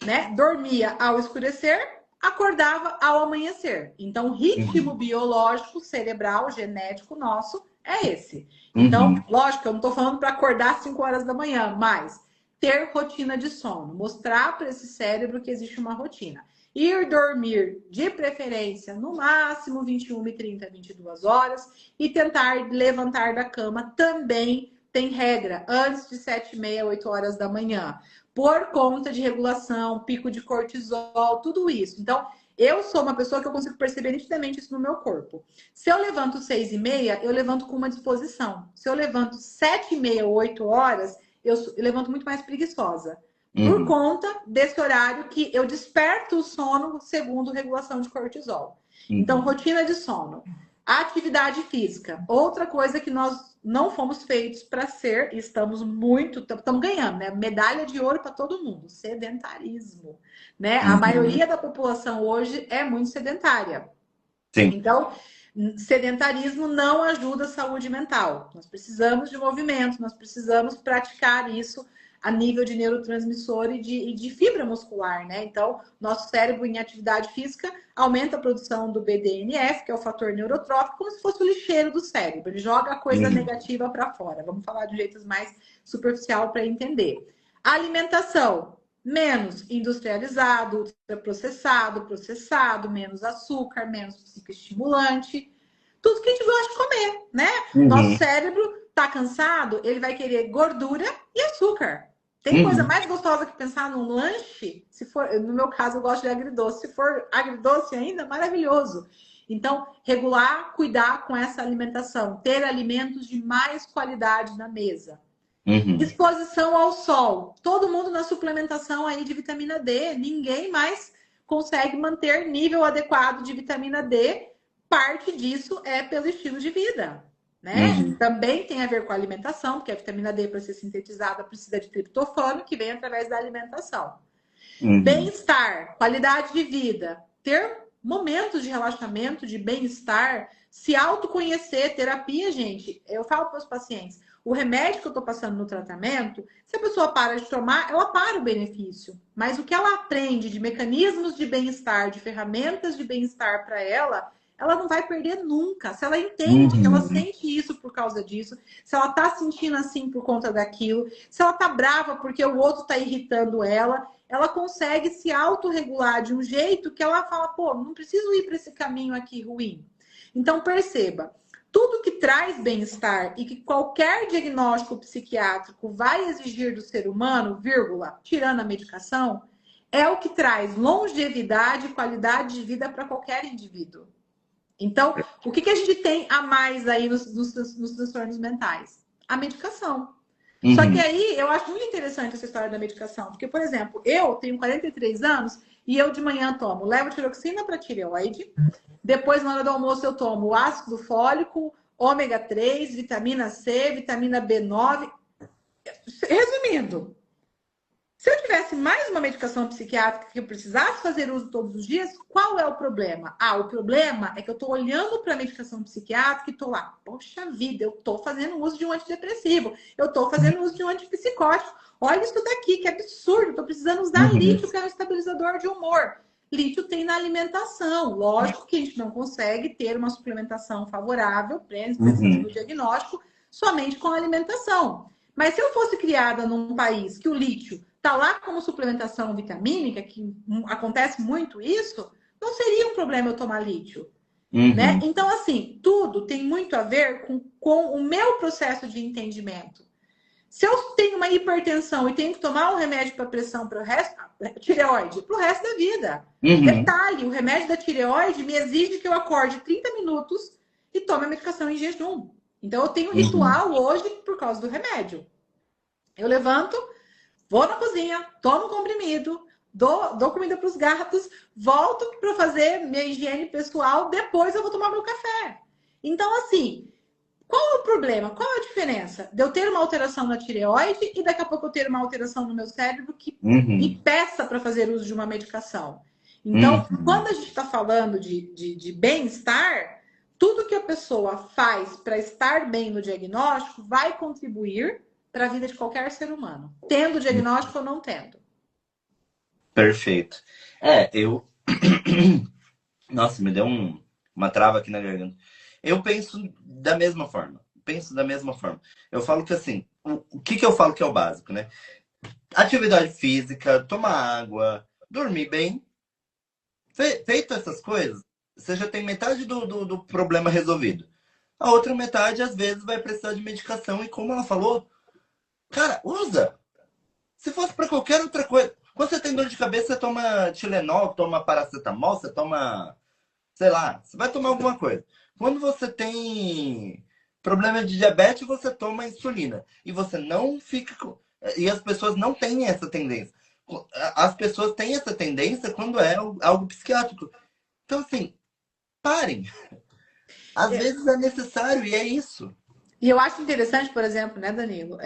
né? Dormia ao escurecer, acordava ao amanhecer. Então, o ritmo biológico, cerebral, genético nosso é esse. Então, lógico, eu não estou falando para acordar às 5 horas da manhã, mas ter rotina de sono. Mostrar para esse cérebro que existe uma rotina. Ir dormir, de preferência, no máximo 21h30, 22 horas. E tentar levantar da cama também tem regra, antes de 7h30, 8 horas da manhã. Por conta de regulação, pico de cortisol, tudo isso. Então, eu sou uma pessoa que eu consigo perceber nitidamente isso no meu corpo. Se eu levanto 6h30, eu levanto com uma disposição. Se eu levanto 7h30, 8 horas, eu levanto muito mais preguiçosa. Por conta desse horário que eu desperto o sono segundo regulação de cortisol. Então, rotina de sono. Atividade física. Outra coisa que nós não fomos feitos para ser, e estamos ganhando, né? Medalha de ouro para todo mundo. Sedentarismo, né? A maioria da população hoje é muito sedentária. Sim. Então, sedentarismo não ajuda a saúde mental. Nós precisamos de movimento, nós precisamos praticar isso a nível de neurotransmissor e de fibra muscular, né? Então, nosso cérebro em atividade física aumenta a produção do BDNF, que é o fator neurotrófico, como se fosse o lixeiro do cérebro. Ele joga a coisa negativa para fora. Vamos falar de jeitos mais superficial para entender. Alimentação. Menos industrializado, ultraprocessado, processado, menos açúcar, menos psicoestimulante. Tudo que a gente gosta de comer, né? Nosso cérebro tá cansado, ele vai querer gordura e açúcar. Tem coisa mais gostosa que pensar num lanche? Se for, no meu caso, eu gosto de agridoce. Se for agridoce ainda, maravilhoso. Então, regular, cuidar com essa alimentação. Ter alimentos de mais qualidade na mesa. Exposição ao sol. Todo mundo na suplementação aí de vitamina D. Ninguém mais consegue manter nível adequado de vitamina D. Parte disso é pelo estilo de vida, né? Também tem a ver com a alimentação, porque a vitamina D, para ser sintetizada, precisa de triptofano, que vem através da alimentação. Bem-estar, qualidade de vida. Ter momentos de relaxamento, de bem-estar, se autoconhecer, terapia, gente. Eu falo para os pacientes, o remédio que eu estou passando no tratamento, se a pessoa para de tomar, ela para o benefício. Mas o que ela aprende de mecanismos de bem-estar, de ferramentas de bem-estar para ela não vai perder nunca. Se ela entende que ela sente isso por causa disso, se ela tá sentindo assim por conta daquilo, se ela tá brava porque o outro tá irritando ela, ela consegue se autorregular de um jeito que ela fala, pô, não preciso ir para esse caminho aqui ruim. Então, perceba, tudo que traz bem-estar e que qualquer diagnóstico psiquiátrico vai exigir do ser humano, vírgula, tirando a medicação, é o que traz longevidade e qualidade de vida para qualquer indivíduo. Então, o que a gente tem a mais aí nos transtornos mentais? A medicação. Só que aí, eu acho muito interessante essa história da medicação. Porque, por exemplo, eu tenho 43 anos e eu de manhã tomo levotiroxina para tireoide. Depois, na hora do almoço, eu tomo ácido fólico, ômega 3, vitamina C, vitamina B9. Resumindo, se eu tivesse mais uma medicação psiquiátrica que eu precisasse fazer uso todos os dias, qual é o problema? O problema é que eu estou olhando para a medicação psiquiátrica e estou lá, poxa vida, eu estou fazendo uso de um antidepressivo, eu estou fazendo uso de um antipsicótico. Olha isso daqui, que absurdo, estou precisando usar lítio, que é um estabilizador de humor. Lítio tem na alimentação. Lógico que a gente não consegue ter uma suplementação favorável, pensando no diagnóstico, somente com a alimentação. Mas se eu fosse criada num país que o lítio está lá como suplementação vitamínica, que acontece muito isso, não seria um problema eu tomar lítio. Né? Então, assim, tudo tem muito a ver com o meu processo de entendimento. Se eu tenho uma hipertensão e tenho que tomar um remédio para pressão para o resto, tireoide, para o resto da vida. Detalhe, o remédio da tireoide me exige que eu acorde 30 minutos e tome a medicação em jejum. Então, eu tenho um ritual hoje por causa do remédio. Eu levanto, vou na cozinha, tomo comprimido, dou comida para os gatos, volto para fazer minha higiene pessoal, depois eu vou tomar meu café. Então, assim, qual é o problema? Qual é a diferença de eu ter uma alteração na tireoide e daqui a pouco eu ter uma alteração no meu cérebro que me Uhum. peça para fazer uso de uma medicação? Então, Uhum. quando a gente está falando de bem-estar, tudo que a pessoa faz para estar bem no diagnóstico vai contribuir para a vida de qualquer ser humano, tendo diagnóstico ou não tendo. Perfeito. Eu. Nossa, me deu uma trava aqui na garganta. Eu penso da mesma forma. Penso da mesma forma. Eu falo que assim, o que que eu falo que é o básico, né? Atividade física, tomar água, dormir bem. Feito essas coisas, você já tem metade do problema resolvido. A outra metade, às vezes, vai precisar de medicação. E como ela falou, cara, usa. Se fosse para qualquer outra coisa. Quando você tem dor de cabeça, você toma Tilenol, toma paracetamol, você toma, sei lá, você vai tomar alguma coisa. Quando você tem problema de diabetes, você toma insulina. E você não fica com... E as pessoas não têm essa tendência. As pessoas têm essa tendência quando é algo psiquiátrico. Então, assim, parem. Às vezes é necessário e é isso. E eu acho interessante, por exemplo, né, Danilo?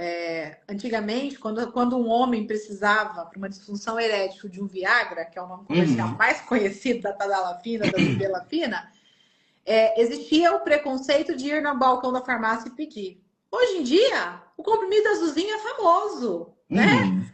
Antigamente, quando um homem precisava, para uma disfunção erétil, de um Viagra, que é o nome comercial Uhum. mais conhecido da tadalafina, da sildenafila, existia o preconceito de ir no balcão da farmácia e pedir. Hoje em dia, o comprimido azulzinho é famoso, né? Uhum.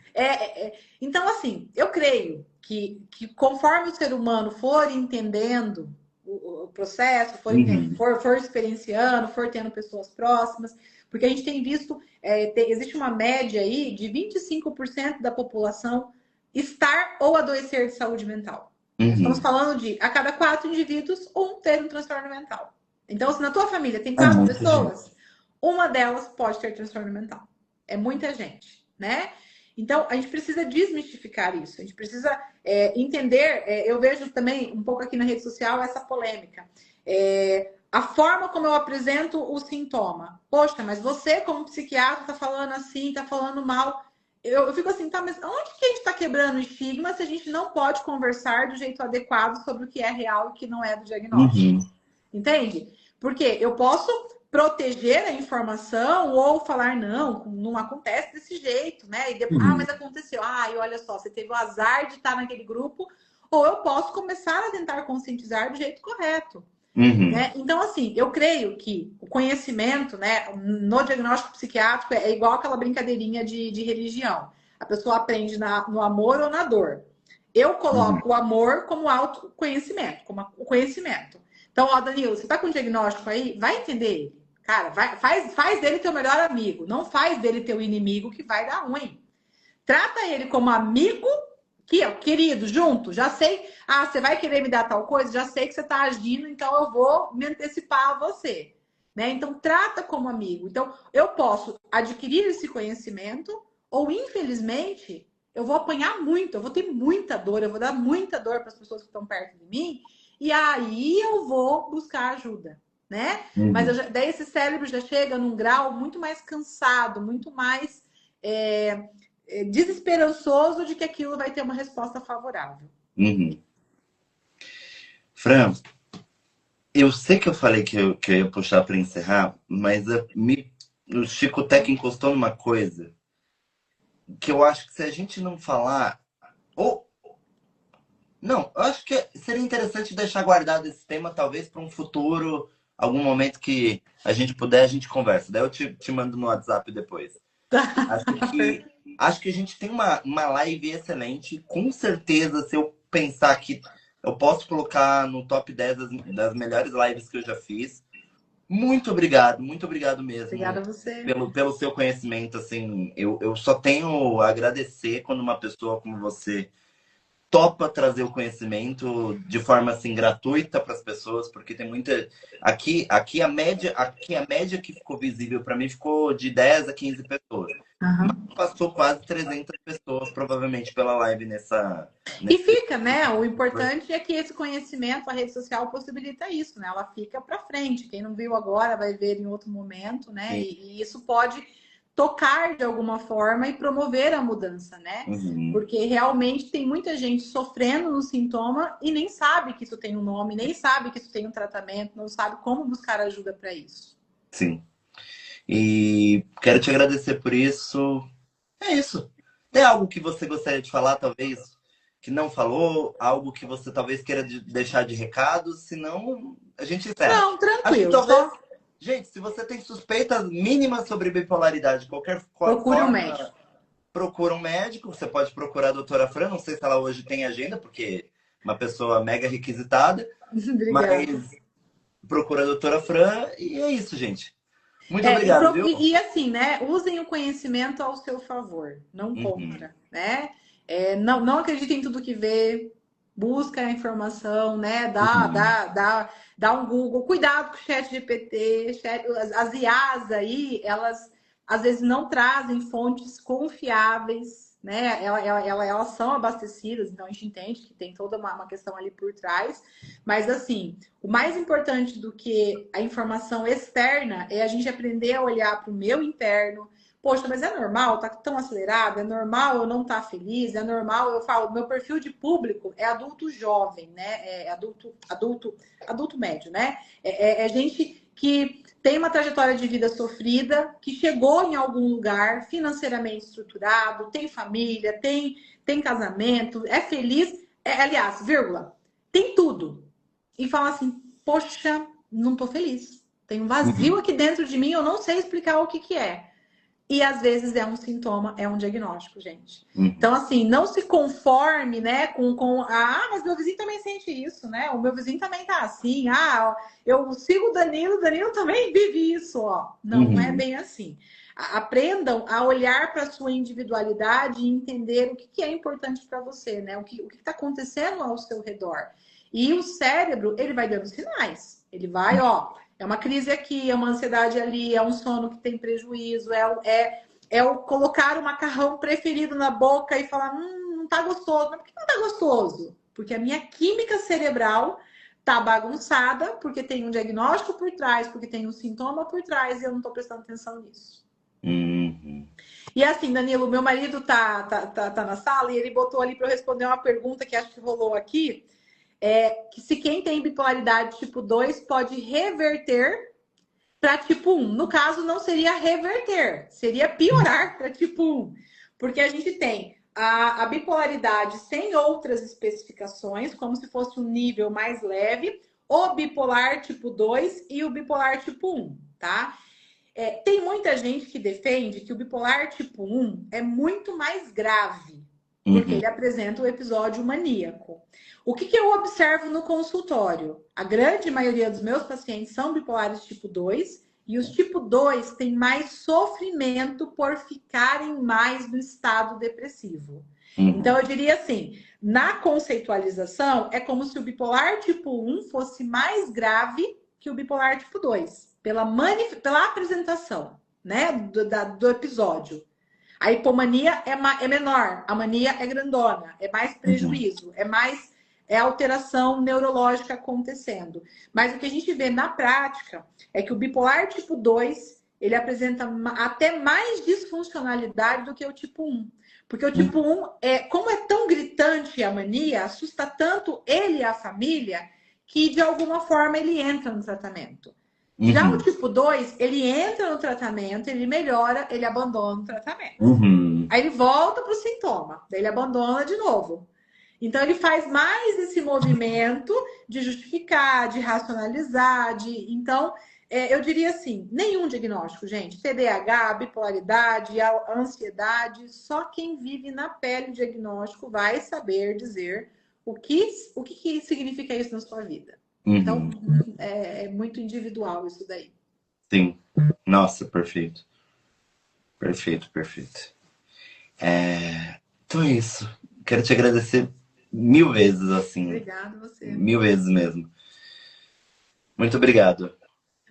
Então, assim, eu creio que conforme o ser humano for entendendo o processo, Uhum. for experienciando, for tendo pessoas próximas, porque a gente tem visto, existe uma média aí de 25% da população estar ou adoecer de saúde mental. Nós estamos Uhum. falando de a cada 4 indivíduos, um ter um transtorno mental. Então, se na tua família tem É quatro muita gente. pessoas, uma delas pode ter transtorno mental. É muita gente, né? Então, a gente precisa desmistificar isso. A gente precisa entender. Eu vejo também um pouco aqui na rede social essa polêmica. A forma como eu apresento o sintoma. Poxa, mas você, como psiquiatra, está falando assim, está falando mal. Eu fico assim, tá, mas onde que a gente está quebrando o estigma se a gente não pode conversar do jeito adequado sobre o que é real e o que não é do diagnóstico? Uhum. Entende? Porque eu posso proteger a informação ou falar, não, não acontece desse jeito, né? E depois, Uhum. mas aconteceu. E olha só, você teve o azar de estar naquele grupo, ou eu posso começar a tentar conscientizar do jeito correto. Uhum. Né? Então, assim, eu creio que o conhecimento, né, no diagnóstico psiquiátrico é igual aquela brincadeirinha de religião. A pessoa aprende no amor ou na dor. Eu Uhum. coloco o amor como autoconhecimento, como o conhecimento. Então, Danilo, você tá com um diagnóstico aí, vai entender ele. Cara, faz dele teu melhor amigo. Não faz dele teu inimigo que vai dar ruim. Trata ele como amigo, que ó, querido, junto. Já sei, você vai querer me dar tal coisa? Já sei que você está agindo, então eu vou me antecipar a você. Né? Então, trata como amigo. Então, eu posso adquirir esse conhecimento, ou infelizmente, eu vou apanhar muito, eu vou ter muita dor, eu vou dar muita dor para as pessoas que estão perto de mim, e aí eu vou buscar ajuda. Né? Mas Uhum. daí esse cérebro já chega num grau muito mais cansado, muito mais desesperançoso de que aquilo vai ter uma resposta favorável. Uhum. Fran, eu sei que eu falei que eu ia puxar para encerrar, mas o Chicoteca encostou numa coisa que eu acho que se a gente não falar. Ou, não, eu acho que seria interessante deixar guardado esse tema, talvez para um futuro, algum momento que a gente puder, a gente conversa. Daí eu te mando no WhatsApp depois. Acho que, acho que a gente tem uma live excelente. Com certeza, se eu pensar que eu posso colocar no top 10 das melhores lives que eu já fiz. Muito obrigado Obrigada mesmo a você. pelo seu conhecimento. Assim, eu só tenho a agradecer quando uma pessoa como você topa trazer o conhecimento de forma assim gratuita para as pessoas, porque tem muita aqui a média que ficou visível para mim ficou de 10 a 15 pessoas. Mas Uhum. passou quase 300 pessoas provavelmente pela live E nesse fica, né? O importante é que esse conhecimento, a rede social possibilita isso, né? Ela fica para frente. Quem não viu agora vai ver em outro momento, né? sim. E isso pode tocar de alguma forma e promover a mudança, né? Uhum. Porque realmente tem muita gente sofrendo no sintoma e nem sabe que isso tem um nome, nem sabe que isso tem um tratamento, não sabe como buscar ajuda para isso. Sim. E quero te agradecer por isso. É isso. Tem algo que você gostaria de falar, talvez, que não falou? Algo que você talvez queira deixar de recado? Senão, a gente encerra. Não, Acho que tranquilo, talvez. só Gente, se você tem suspeitas mínimas sobre bipolaridade, de qualquer procure um forma, médico. procura um médico. Você pode procurar a doutora Fran. Não sei se ela hoje tem agenda, porque é uma pessoa mega requisitada. Obrigada. Mas procura a doutora Fran. E é isso, gente. Muito É, obrigado, viu? e assim, né? Usem o conhecimento ao seu favor, não Uhum. contra, né? Não acreditem em tudo que vê, busca a informação, né? Uhum. Dá um Google. Cuidado com o chat GPT, as IAs aí, elas às vezes não trazem fontes confiáveis, né? Elas são abastecidas, então a gente entende que tem toda uma questão ali por trás, mas assim. O mais importante do que a informação externa é a gente aprender a olhar para o meu interno. Poxa, mas é normal? Tá tão acelerado? É normal eu não estar feliz? É normal? Eu falo, meu perfil de público é adulto jovem, né? É adulto médio, né? É gente que tem uma trajetória de vida sofrida, que chegou em algum lugar financeiramente estruturado, tem família, tem casamento, é feliz, aliás, vírgula, tem tudo e falar assim: poxa, não tô feliz. Tem um vazio Uhum. aqui dentro de mim, eu não sei explicar o que que é. E às vezes é um sintoma, é um diagnóstico, gente. Uhum. Então, assim, não se conforme, né, mas meu vizinho também sente isso, né? O meu vizinho também tá assim. Eu sigo o Danilo também vive isso, ó. Não é Uhum. bem assim. Aprendam a olhar para a sua individualidade e entender o que que é importante para você, né? O que está acontecendo ao seu redor. E o cérebro, ele vai dando sinais. Ele vai, ó, é uma crise aqui, é uma ansiedade ali, é um sono que tem prejuízo, é o colocar o macarrão preferido na boca e falar, não tá gostoso. Mas por que não tá gostoso? Porque a minha química cerebral tá bagunçada, porque tem um diagnóstico por trás, porque tem um sintoma por trás e eu não tô prestando atenção nisso. Uhum. E assim, Danilo, meu marido tá na sala e ele botou ali para eu responder uma pergunta que acho que rolou aqui. Que se quem tem bipolaridade tipo 2 pode reverter para tipo 1. No caso, não seria reverter, seria piorar para tipo 1. Porque a gente tem a bipolaridade sem outras especificações, como se fosse um nível mais leve, o bipolar tipo 2 e o bipolar tipo 1, tá? Tem muita gente que defende que o bipolar tipo 1 é muito mais grave, porque Uhum. ele apresenta o episódio maníaco. O que eu observo no consultório? A grande maioria dos meus pacientes são bipolares tipo 2 e os tipo 2 têm mais sofrimento por ficarem mais no estado depressivo. Então, Uhum. eu diria assim, na conceitualização, é como se o bipolar tipo 1 fosse mais grave que o bipolar tipo 2, pela apresentação, né, do episódio. A hipomania é menor, a mania é grandona, é mais Uhum. prejuízo, é alteração neurológica acontecendo. Mas o que a gente vê na prática é que o bipolar tipo 2 ele apresenta até mais disfuncionalidade do que o tipo 1. Porque o tipo 1, como é tão gritante a mania, assusta tanto ele e a família, que de alguma forma ele entra no tratamento. Já o Uhum. tipo 2, ele entra no tratamento, ele melhora, ele abandona o tratamento. Uhum. Aí ele volta para o sintoma, daí ele abandona de novo. Então ele faz mais esse movimento de justificar, de racionalizar, então eu diria assim, nenhum diagnóstico, gente, TDAH, bipolaridade, a ansiedade, só quem vive na pele o diagnóstico vai saber dizer o que significa isso na sua vida. Então Uhum. é muito individual isso daí. Sim. Nossa, perfeito. Perfeito, perfeito. Então é isso. Quero te agradecer mil vezes, assim. Obrigada você. Mil vezes mesmo. Muito obrigado.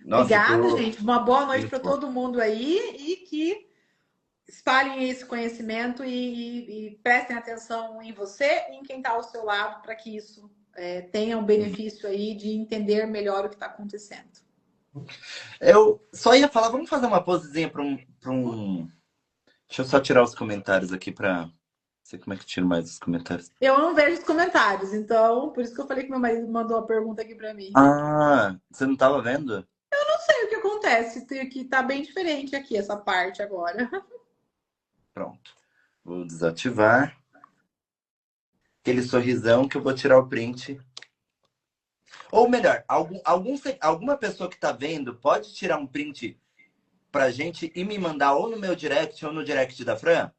Nossa, eu Obrigada, tô. gente. Uma boa noite para todo mundo aí e que espalhem esse conhecimento e prestem atenção em você e em quem está ao seu lado para que isso tenha um benefício aí de entender melhor o que está acontecendo. Eu só ia falar, vamos fazer uma posezinha para um. Deixa eu só tirar os comentários aqui para. Não sei como é que eu tiro mais os comentários. Eu não vejo os comentários, então por isso que eu falei que meu marido mandou uma pergunta aqui para mim. Ah, você não estava vendo? Não sei o que acontece, que tá bem diferente aqui essa parte agora. Pronto. Vou desativar. Aquele sorrisão que eu vou tirar o print. Ou melhor, alguma pessoa que tá vendo pode tirar um print pra gente e me mandar ou no meu direct ou no direct da Fran?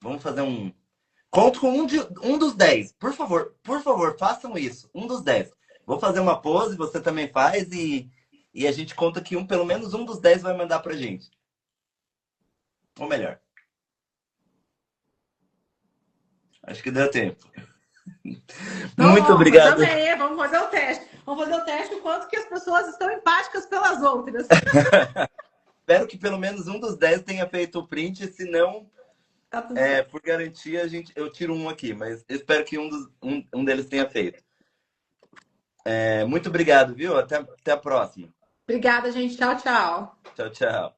Vamos fazer um. Conto com um dos 10. Por favor, façam isso. Um dos 10. Vou fazer uma pose, você também faz e a gente conta que pelo menos um dos 10 vai mandar pra gente. Ou melhor, acho que deu tempo. Muito Nossa, obrigado. também, vamos fazer o teste. Vamos fazer o teste o quanto que as pessoas estão empáticas pelas outras. Espero que pelo menos um dos 10 tenha feito o print, se não, Tá tudo certo. por garantia, eu tiro um aqui, mas eu espero que um deles tenha feito. Muito obrigado, viu? Até a próxima. Obrigada, gente. Tchau, tchau. Tchau, tchau.